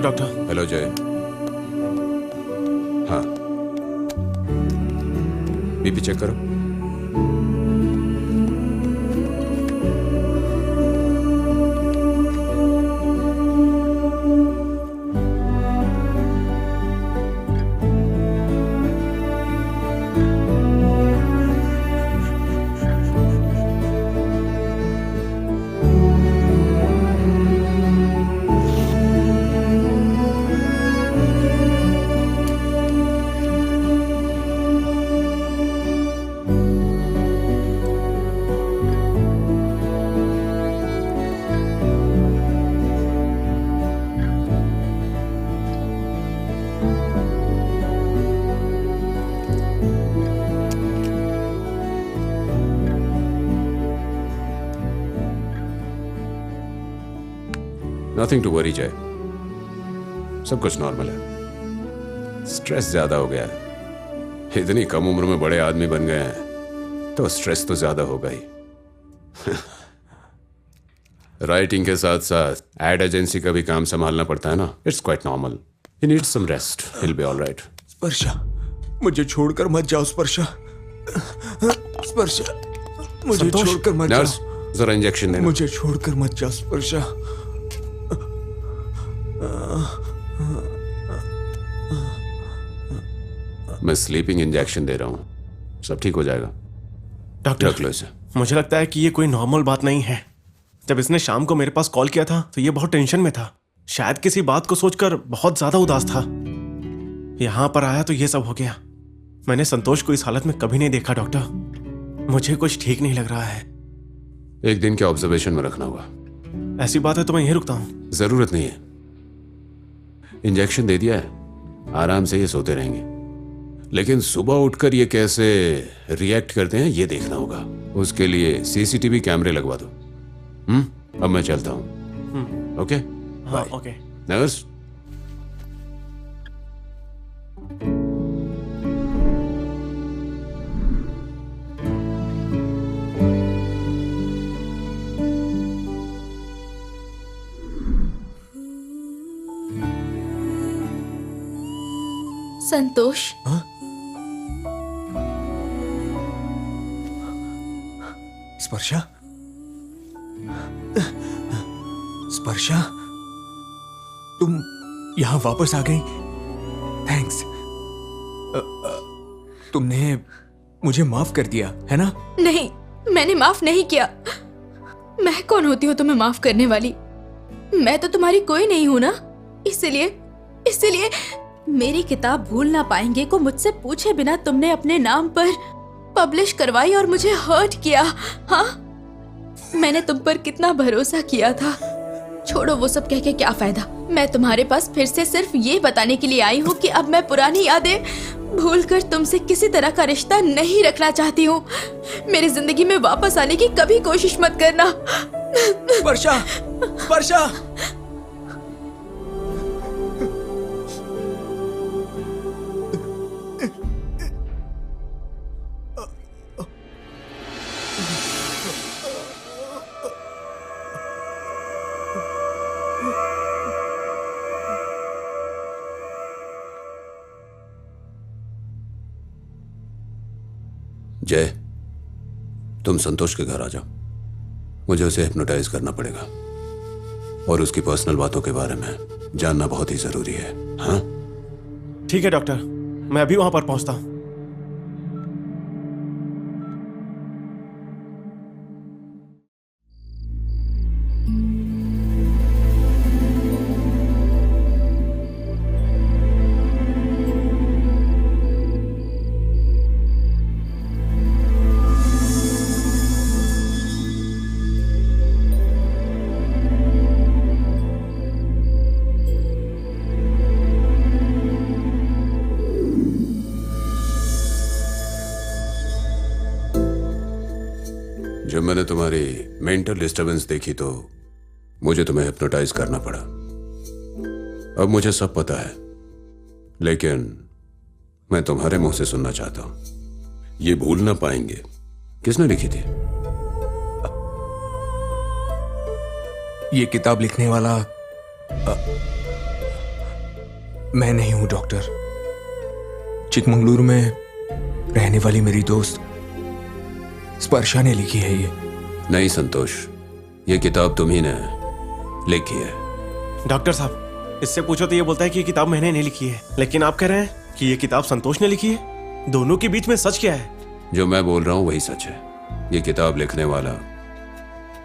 Luck doctor. Hello जय। हाँ, बीपी चेक करो। नथिंग टू वरी जय, सब कुछ नॉर्मल है। स्ट्रेस ज्यादा हो गया है। इतनी कम उम्र में बड़े आदमी बन गए हैं तो स्ट्रेस तो ज्यादा होगा ही। राइटिंग के साथ साथ एड एजेंसी का भी काम संभालना पड़ता है ना। It's quite normal. He needs some rest. He will be alright. Sparsha, मुझे छोड़कर मत जाओ स्पर्शा। स्पर्शा, मुझे छोड़कर मत नर्स, जाओ। जरा इंजेक्शन देना। मुझे छोड़कर मत जाओ स्पर्शा। मैं स्लीपिंग इंजेक्शन दे रहा हूं, सब ठीक हो जाएगा। डॉक्टर, रख लो इसे। मुझे लगता है कि ये कोई नॉर्मल बात नहीं है। जब इसने शाम को मेरे पास कॉल किया था तो ये बहुत टेंशन में था। शायद किसी बात को सोचकर बहुत ज्यादा उदास था। यहां पर आया तो ये सब हो गया। मैंने संतोष को इस हालत में कभी नहीं देखा डॉक्टर। मुझे कुछ ठीक नहीं लग रहा है। एक दिन के ऑब्जर्वेशन में रखना होगा। ऐसी बात है तो मैं यहीं रुकता हूं। जरूरत नहीं है, इंजेक्शन दे दिया है, आराम से ये सोते रहेंगे। लेकिन सुबह उठकर ये कैसे रिएक्ट करते हैं ये देखना होगा। उसके लिए सीसीटीवी कैमरे लगवा दो। अब मैं चलता हूं। ओके? हाँ, ओके। नर्स, संतोष, स्पर्शा, स्पर्शा, तुम यहां वापस आ गई। थैंक्स। तुमने मुझे माफ कर दिया है ना? नहीं, मैंने माफ नहीं किया। मैं कौन होती हूँ तुम्हें माफ करने वाली? मैं तो तुम्हारी कोई नहीं हूँ ना। इसलिए मेरी किताब भूल ना पाएंगे को मुझसे पूछे बिना तुमने अपने नाम पर पब्लिश करवाई और मुझे हर्ट किया। हाँ, मैंने तुम पर कितना भरोसा किया था। छोड़ो वो सब कह के क्या फायदा। मैं तुम्हारे पास फिर से सिर्फ ये बताने के लिए आई हूँ कि अब मैं पुरानी यादें भूलकर तुमसे किसी तरह का रिश्ता नहीं रखना चाहती हूँ। मेरी जिंदगी में वापस आने की कभी कोशिश मत करना। स्पर्शा, स्पर्शा, जय, तुम संतोष के घर आ जाओ। मुझे उसे हिप्नोटाइज करना पड़ेगा और उसकी पर्सनल बातों के बारे में जानना बहुत ही जरूरी है। हाँ, ठीक है डॉक्टर, मैं अभी वहां पर पहुंचता हूं। जब मैंने तुम्हारी मेंटल डिस्टरबेंस देखी तो मुझे तुम्हें हिप्नोटाइज करना पड़ा। अब मुझे सब पता है, लेकिन मैं तुम्हारे मुंह से सुनना चाहता हूं। ये भूल ना पाएंगे किसने लिखी थी? ये किताब लिखने वाला मैं नहीं हूं डॉक्टर। चिकमंगलुरु में रहने वाली मेरी दोस्त स्पर्शा ने लिखी है ये। नहीं संतोष, ये किताब तुम्ही ने लिखी है। डॉक्टर साहब, इससे पूछो तो ये बोलता है कि ये किताब मैंने नहीं लिखी है, लेकिन आप कह रहे हैं कि ये किताब संतोष ने लिखी है। दोनों के बीच में सच क्या है? जो मैं बोल रहा हूं वही सच है। ये किताब लिखने वाला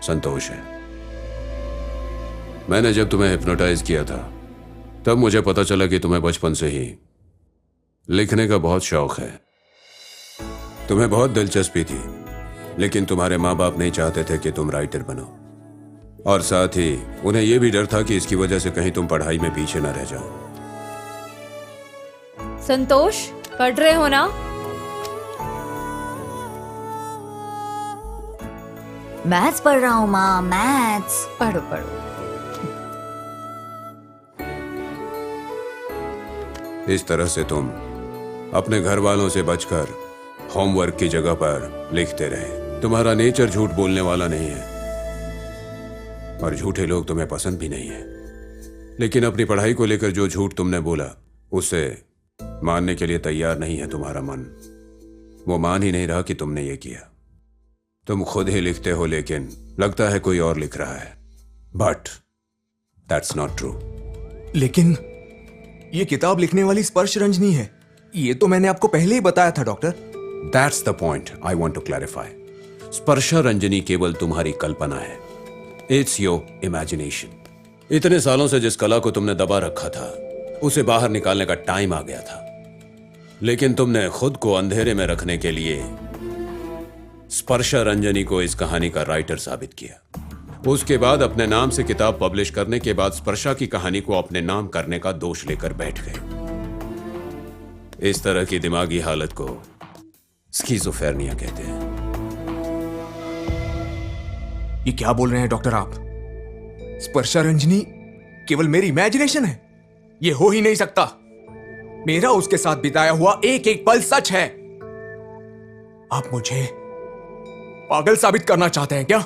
संतोष है। मैंने जब तुम्हें हिप्नोटाइज किया था तब मुझे पता चला कि तुम्हें बचपन से ही लिखने का बहुत शौक है। तुम्हें बहुत दिलचस्पी थी, लेकिन तुम्हारे माँ बाप नहीं चाहते थे कि तुम राइटर बनो, और साथ ही उन्हें यह भी डर था कि इसकी वजह से कहीं तुम पढ़ाई में पीछे न रह जाओ। संतोष, पढ़ रहे हो ना? मैथ्स पढ़ रहा हूँ माँ, मैथ्स। पढ़ो पढ़ो। इस तरह से तुम अपने घर वालों से बचकर होमवर्क की जगह पर लिखते रहे। तुम्हारा नेचर झूठ बोलने वाला नहीं है, और झूठे लोग तुम्हें पसंद भी नहीं है। लेकिन अपनी पढ़ाई को लेकर जो झूठ तुमने बोला उसे मानने के लिए तैयार नहीं है तुम्हारा मन। वो मान ही नहीं रहा कि तुमने ये किया। तुम खुद ही लिखते हो, लेकिन लगता है कोई और लिख रहा है। But that's not true. लेकिन ये किताब लिखने वाली स्पर्श रंजनी है, ये तो मैंने आपको पहले ही बताया था doctor. That's the point I want to clarify. Sparsha Ranjani केवल तुम्हारी कल्पना है। It's your imagination. इतने सालों से जिस कला को तुमने दबा रखा था उसे बाहर निकालने का टाइम आ गया था, लेकिन तुमने खुद को अंधेरे में रखने के लिए स्पर्शा रंजनी को इस कहानी का राइटर साबित किया। उसके बाद अपने नाम से किताब पब्लिश करने के बाद स्पर्शा की कहानी को अपने नाम करने का दोष लेकर बैठ गए। इस तरह की दिमागी हालत को स्किज़ोफ्रेनिया कहते हैं। ये क्या बोल रहे हैं डॉक्टर आप? स्पर्शा रंजनी केवल मेरी इमेजिनेशन है? ये हो ही नहीं सकता। मेरा उसके साथ बिताया हुआ एक एक पल सच है। आप मुझे पागल साबित करना चाहते हैं क्या?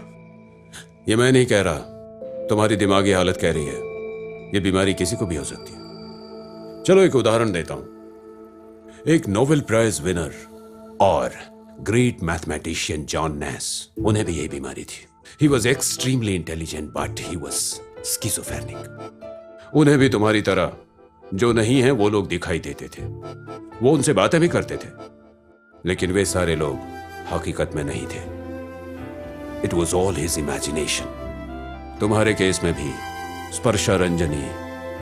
ये मैं नहीं कह रहा, तुम्हारी दिमागी हालत कह रही है। ये बीमारी किसी को भी हो सकती है। चलो एक उदाहरण देता हूं। एक नोबेल प्राइज विनर और ग्रेट मैथमेटिशियन जॉन नैश, उन्हें भी यही बीमारी थी। He was extremely intelligent but he was schizophrenic. उन्हें भी तुम्हारी तरह जो नहीं है वो लोग दिखाई देते थे। वो उनसे बातें भी करते थे, लेकिन वे सारे लोग हकीकत में नहीं थे। It was all his imagination. तुम्हारे केस में भी Sparsha Ranjani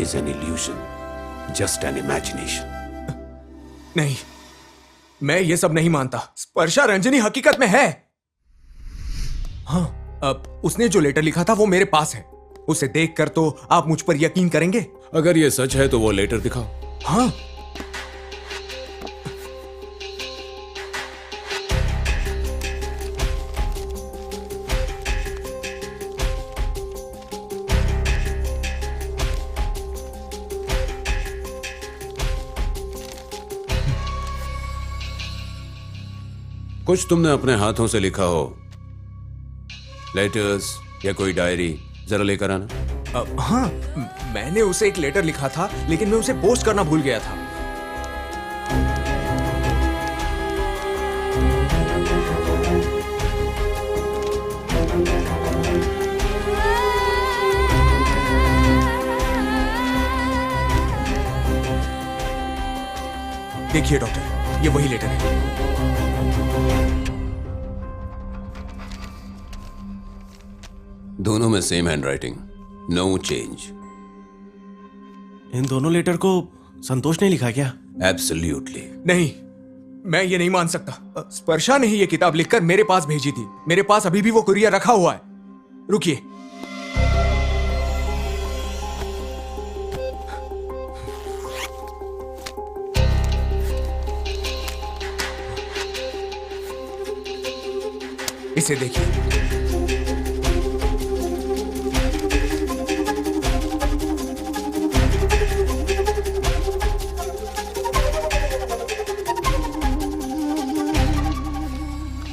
is an illusion, just an imagination. नहीं, मैं ये सब नहीं मानता। स्पर्शा रंजनी हकीकत में है। हाँ, अब उसने जो लेटर लिखा था वो मेरे पास है। उसे देखकर तो आप मुझ पर यकीन करेंगे। अगर ये सच है तो वो लेटर दिखाओ। हाँ, कुछ तुमने अपने हाथों से लिखा हो, लेटर्स या कोई डायरी, जरा लेकर आना। हाँ, मैंने उसे एक लेटर लिखा था, लेकिन मैं उसे पोस्ट करना भूल गया था। देखिए डॉक्टर, ये वही लेटर है। दोनों में सेम हैंडराइटिंग, नो चेंज। इन दोनों लेटर को संतोष ने लिखा क्या? एब्सोल्युटली नहीं, मैं ये नहीं मान सकता। स्पर्शा ने ही ये किताब लिखकर मेरे पास भेजी थी। मेरे पास अभी भी वो कुरियर रखा हुआ है। रुकिए, इसे देखिए।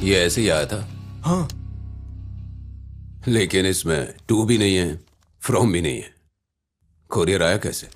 ये ऐसे ही आया था। हाँ, लेकिन इसमें टू भी नहीं है, फ्रॉम भी नहीं है। कोरियर आया कैसे?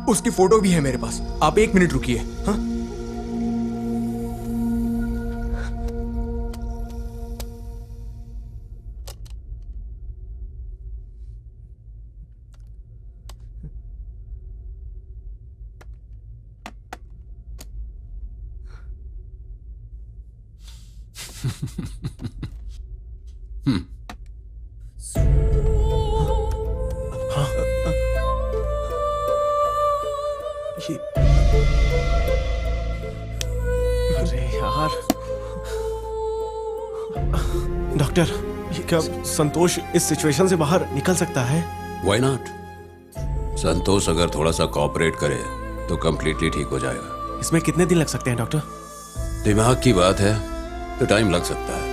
उसकी फोटो भी है मेरे पास। आप 1 मिनट रुकिए। हाँ? अरे यार, डॉक्टर, क्या संतोष इस सिचुएशन से बाहर निकल सकता है? Why not? संतोष अगर थोड़ा सा कोऑपरेट करे तो कंप्लीटली ठीक हो जाएगा। इसमें कितने दिन लग सकते हैं डॉक्टर? दिमाग की बात है तो टाइम लग सकता है।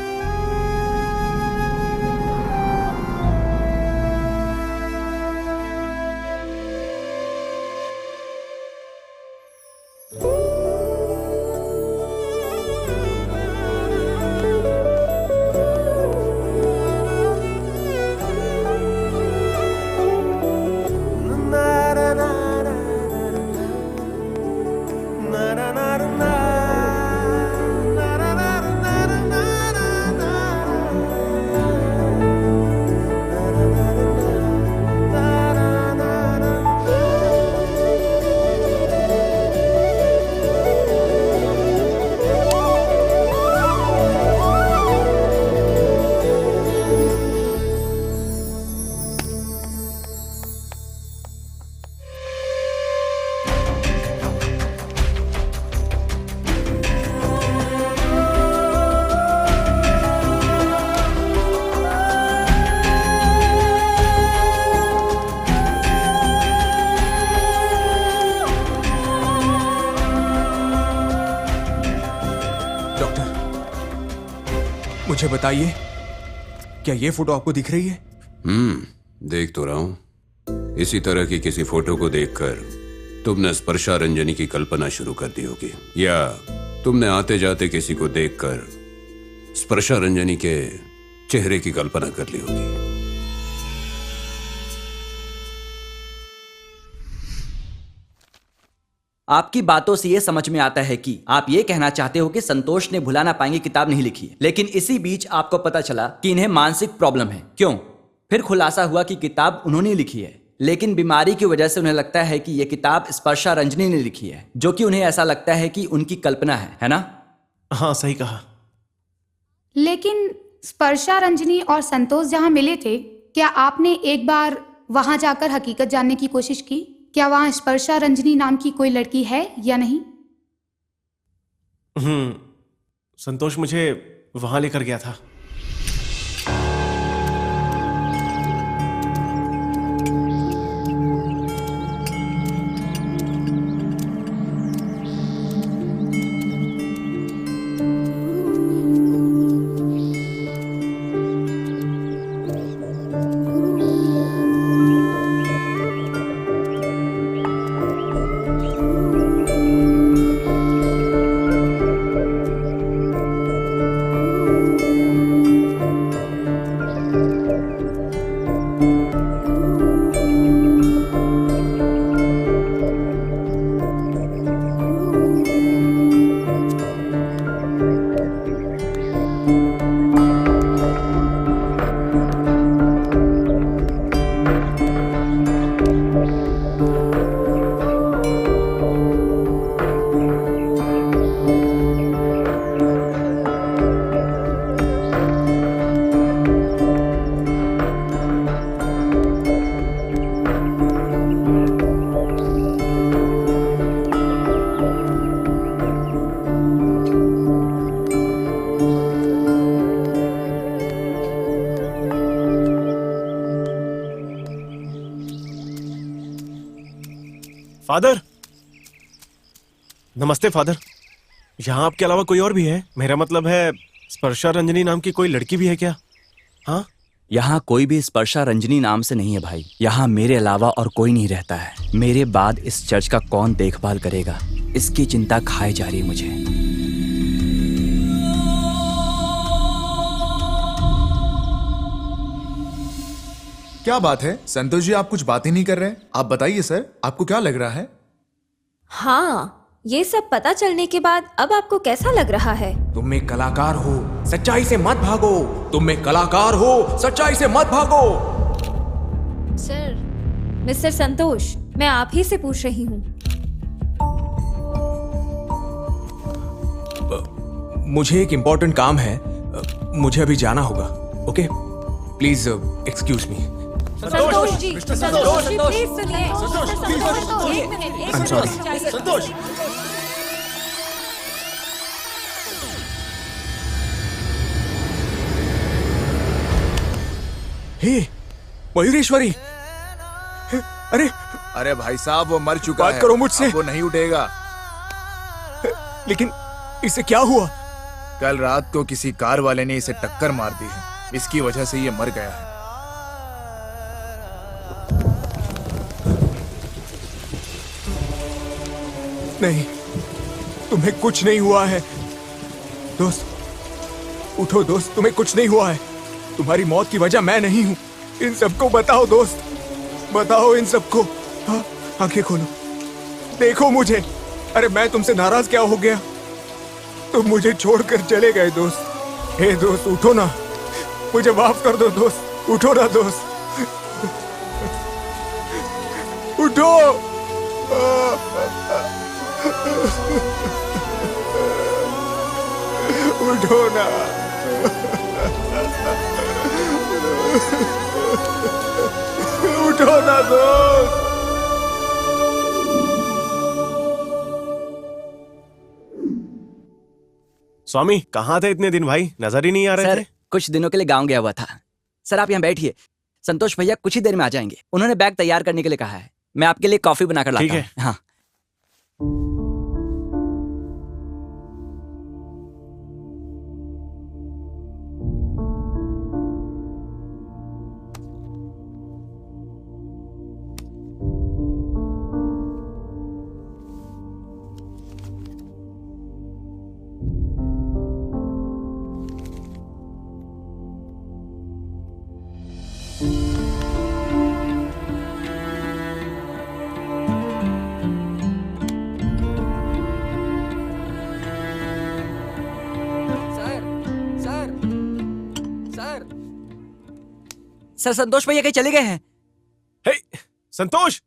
मुझे बताइए, क्या ये फोटो आपको दिख रही है? देख तो रहा हूं। इसी तरह की किसी फोटो को देखकर तुमने स्पर्शा रंजनी की कल्पना शुरू कर दी होगी, या तुमने आते जाते किसी को देखकर स्पर्शा रंजनी के चेहरे की कल्पना कर ली होगी। आपकी बातों से ये समझ में आता है कि आप ये कहना चाहते हो कि संतोष ने भुला ना पाएंगे किताब नहीं लिखी है, लेकिन इसी बीच आपको पता चला कि इन्हें मानसिक प्रॉब्लम है। क्यों? फिर खुलासा हुआ कि किताब उन्होंने लिखी है, लेकिन बीमारी की वजह से उन्हें लगता है कि यह किताब स्पर्शा रंजनी ने लिखी है, जो कि उन्हें ऐसा लगता है कि उनकी कल्पना है ना? हाँ, सही कहा। लेकिन स्पर्शा रंजनी और संतोष जहां मिले थे, क्या आपने एक बार वहां जाकर हकीकत जानने की कोशिश की? क्या वहां स्पर्शा रंजनी नाम की कोई लड़की है या नहीं? संतोष मुझे वहां लेकर गया था। फादर, नमस्ते फादर। यहाँ आपके अलावा कोई और भी है? मेरा मतलब है स्पर्शा रंजनी नाम की कोई लड़की भी है क्या? हाँ, यहाँ कोई भी स्पर्शा रंजनी नाम से नहीं है भाई। यहाँ मेरे अलावा और कोई नहीं रहता है। मेरे बाद इस चर्च का कौन देखभाल करेगा, इसकी चिंता खाई जा रही है मुझे। क्या बात है संतोष जी, आप कुछ बात ही नहीं कर रहे? आप बताइए सर, आपको क्या लग रहा है? हाँ, ये सब पता चलने के बाद अब आपको कैसा लग रहा है? तुम एक कलाकार हो, सच्चाई से मत भागो। तुम एक कलाकार हो, सच्चाई से मत भागो। सर, मिस्टर संतोष, मैं आप ही से पूछ रही हूँ। मुझे एक इम्पोर्टेंट काम है, मुझे अभी जाना होगा। Okay, please excuse me. Santosh ji, Santosh ji, please सुनिए। एक मिनट, I'm sorry. संतोष। हे मयूरेश्वरी, अरे अरे भाई साहब, वो मर चुका बात है। करो मुझसे। अब वो नहीं उठेगा। लेकिन इसे क्या हुआ? कल रात को किसी कार वाले ने इसे टक्कर मार दी है, इसकी वजह से ये मर गया है। नहीं, तुम्हें कुछ नहीं हुआ है। दोस्त, उठो दोस्त, तुम्हें कुछ नहीं हुआ है। तुम्हारी मौत की वजह मैं नहीं हूं। इन सबको बताओ दोस्त, बताओ इन सबको। हाँ, आंखें खोलो, देखो मुझे। अरे मैं तुमसे नाराज क्या हो गया? तुम मुझे छोड़कर चले गए दोस्त। हे दोस्त, उठो ना, मुझे माफ कर दो दोस्त। उठो ना दोस्त, उठो। उठो ना। उठो ना दोस्त। स्वामी कहाँ थे इतने दिन भाई? नजर ही नहीं आ रहे सर, थे। कुछ दिनों के लिए गांव गया हुआ था। सर आप यहाँ बैठिए, संतोष भैया कुछ ही देर में आ जाएंगे। उन्होंने बैग तैयार करने के लिए कहा है। मैं आपके लिए कॉफी बनाकर लाता हूँ। हाँ। सर संतोष भैया कहीं चले गए हैं। हे संतोष,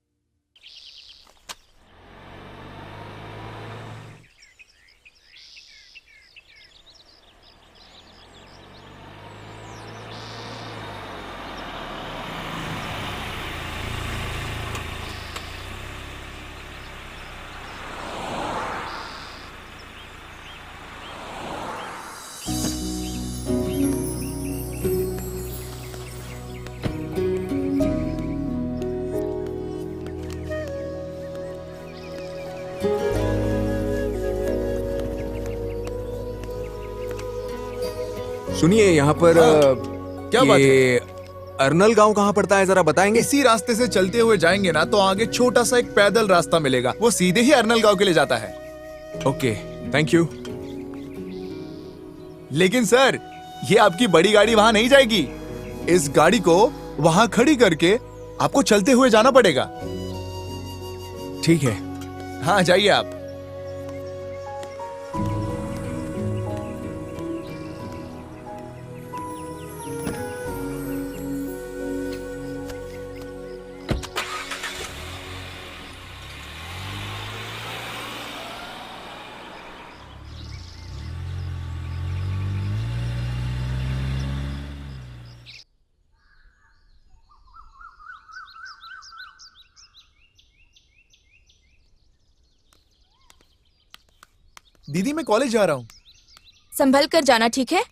सुनिए, यहाँ पर क्या बात है? अर्नल गांव कहाँ पड़ता है, जरा बताएंगे? इसी रास्ते से चलते हुए जाएंगे ना तो आगे छोटा सा एक पैदल रास्ता मिलेगा, वो सीधे ही अर्नल गांव के लिए जाता है। Okay, thank you. लेकिन सर, ये आपकी बड़ी गाड़ी वहां नहीं जाएगी। इस गाड़ी को वहां खड़ी करके आपको चलते हुए जाना पड़ेगा। ठीक है। हाँ, जाइए आप। दीदी, मैं कॉलेज जा रहा हूँ। संभल कर जाना, ठीक है?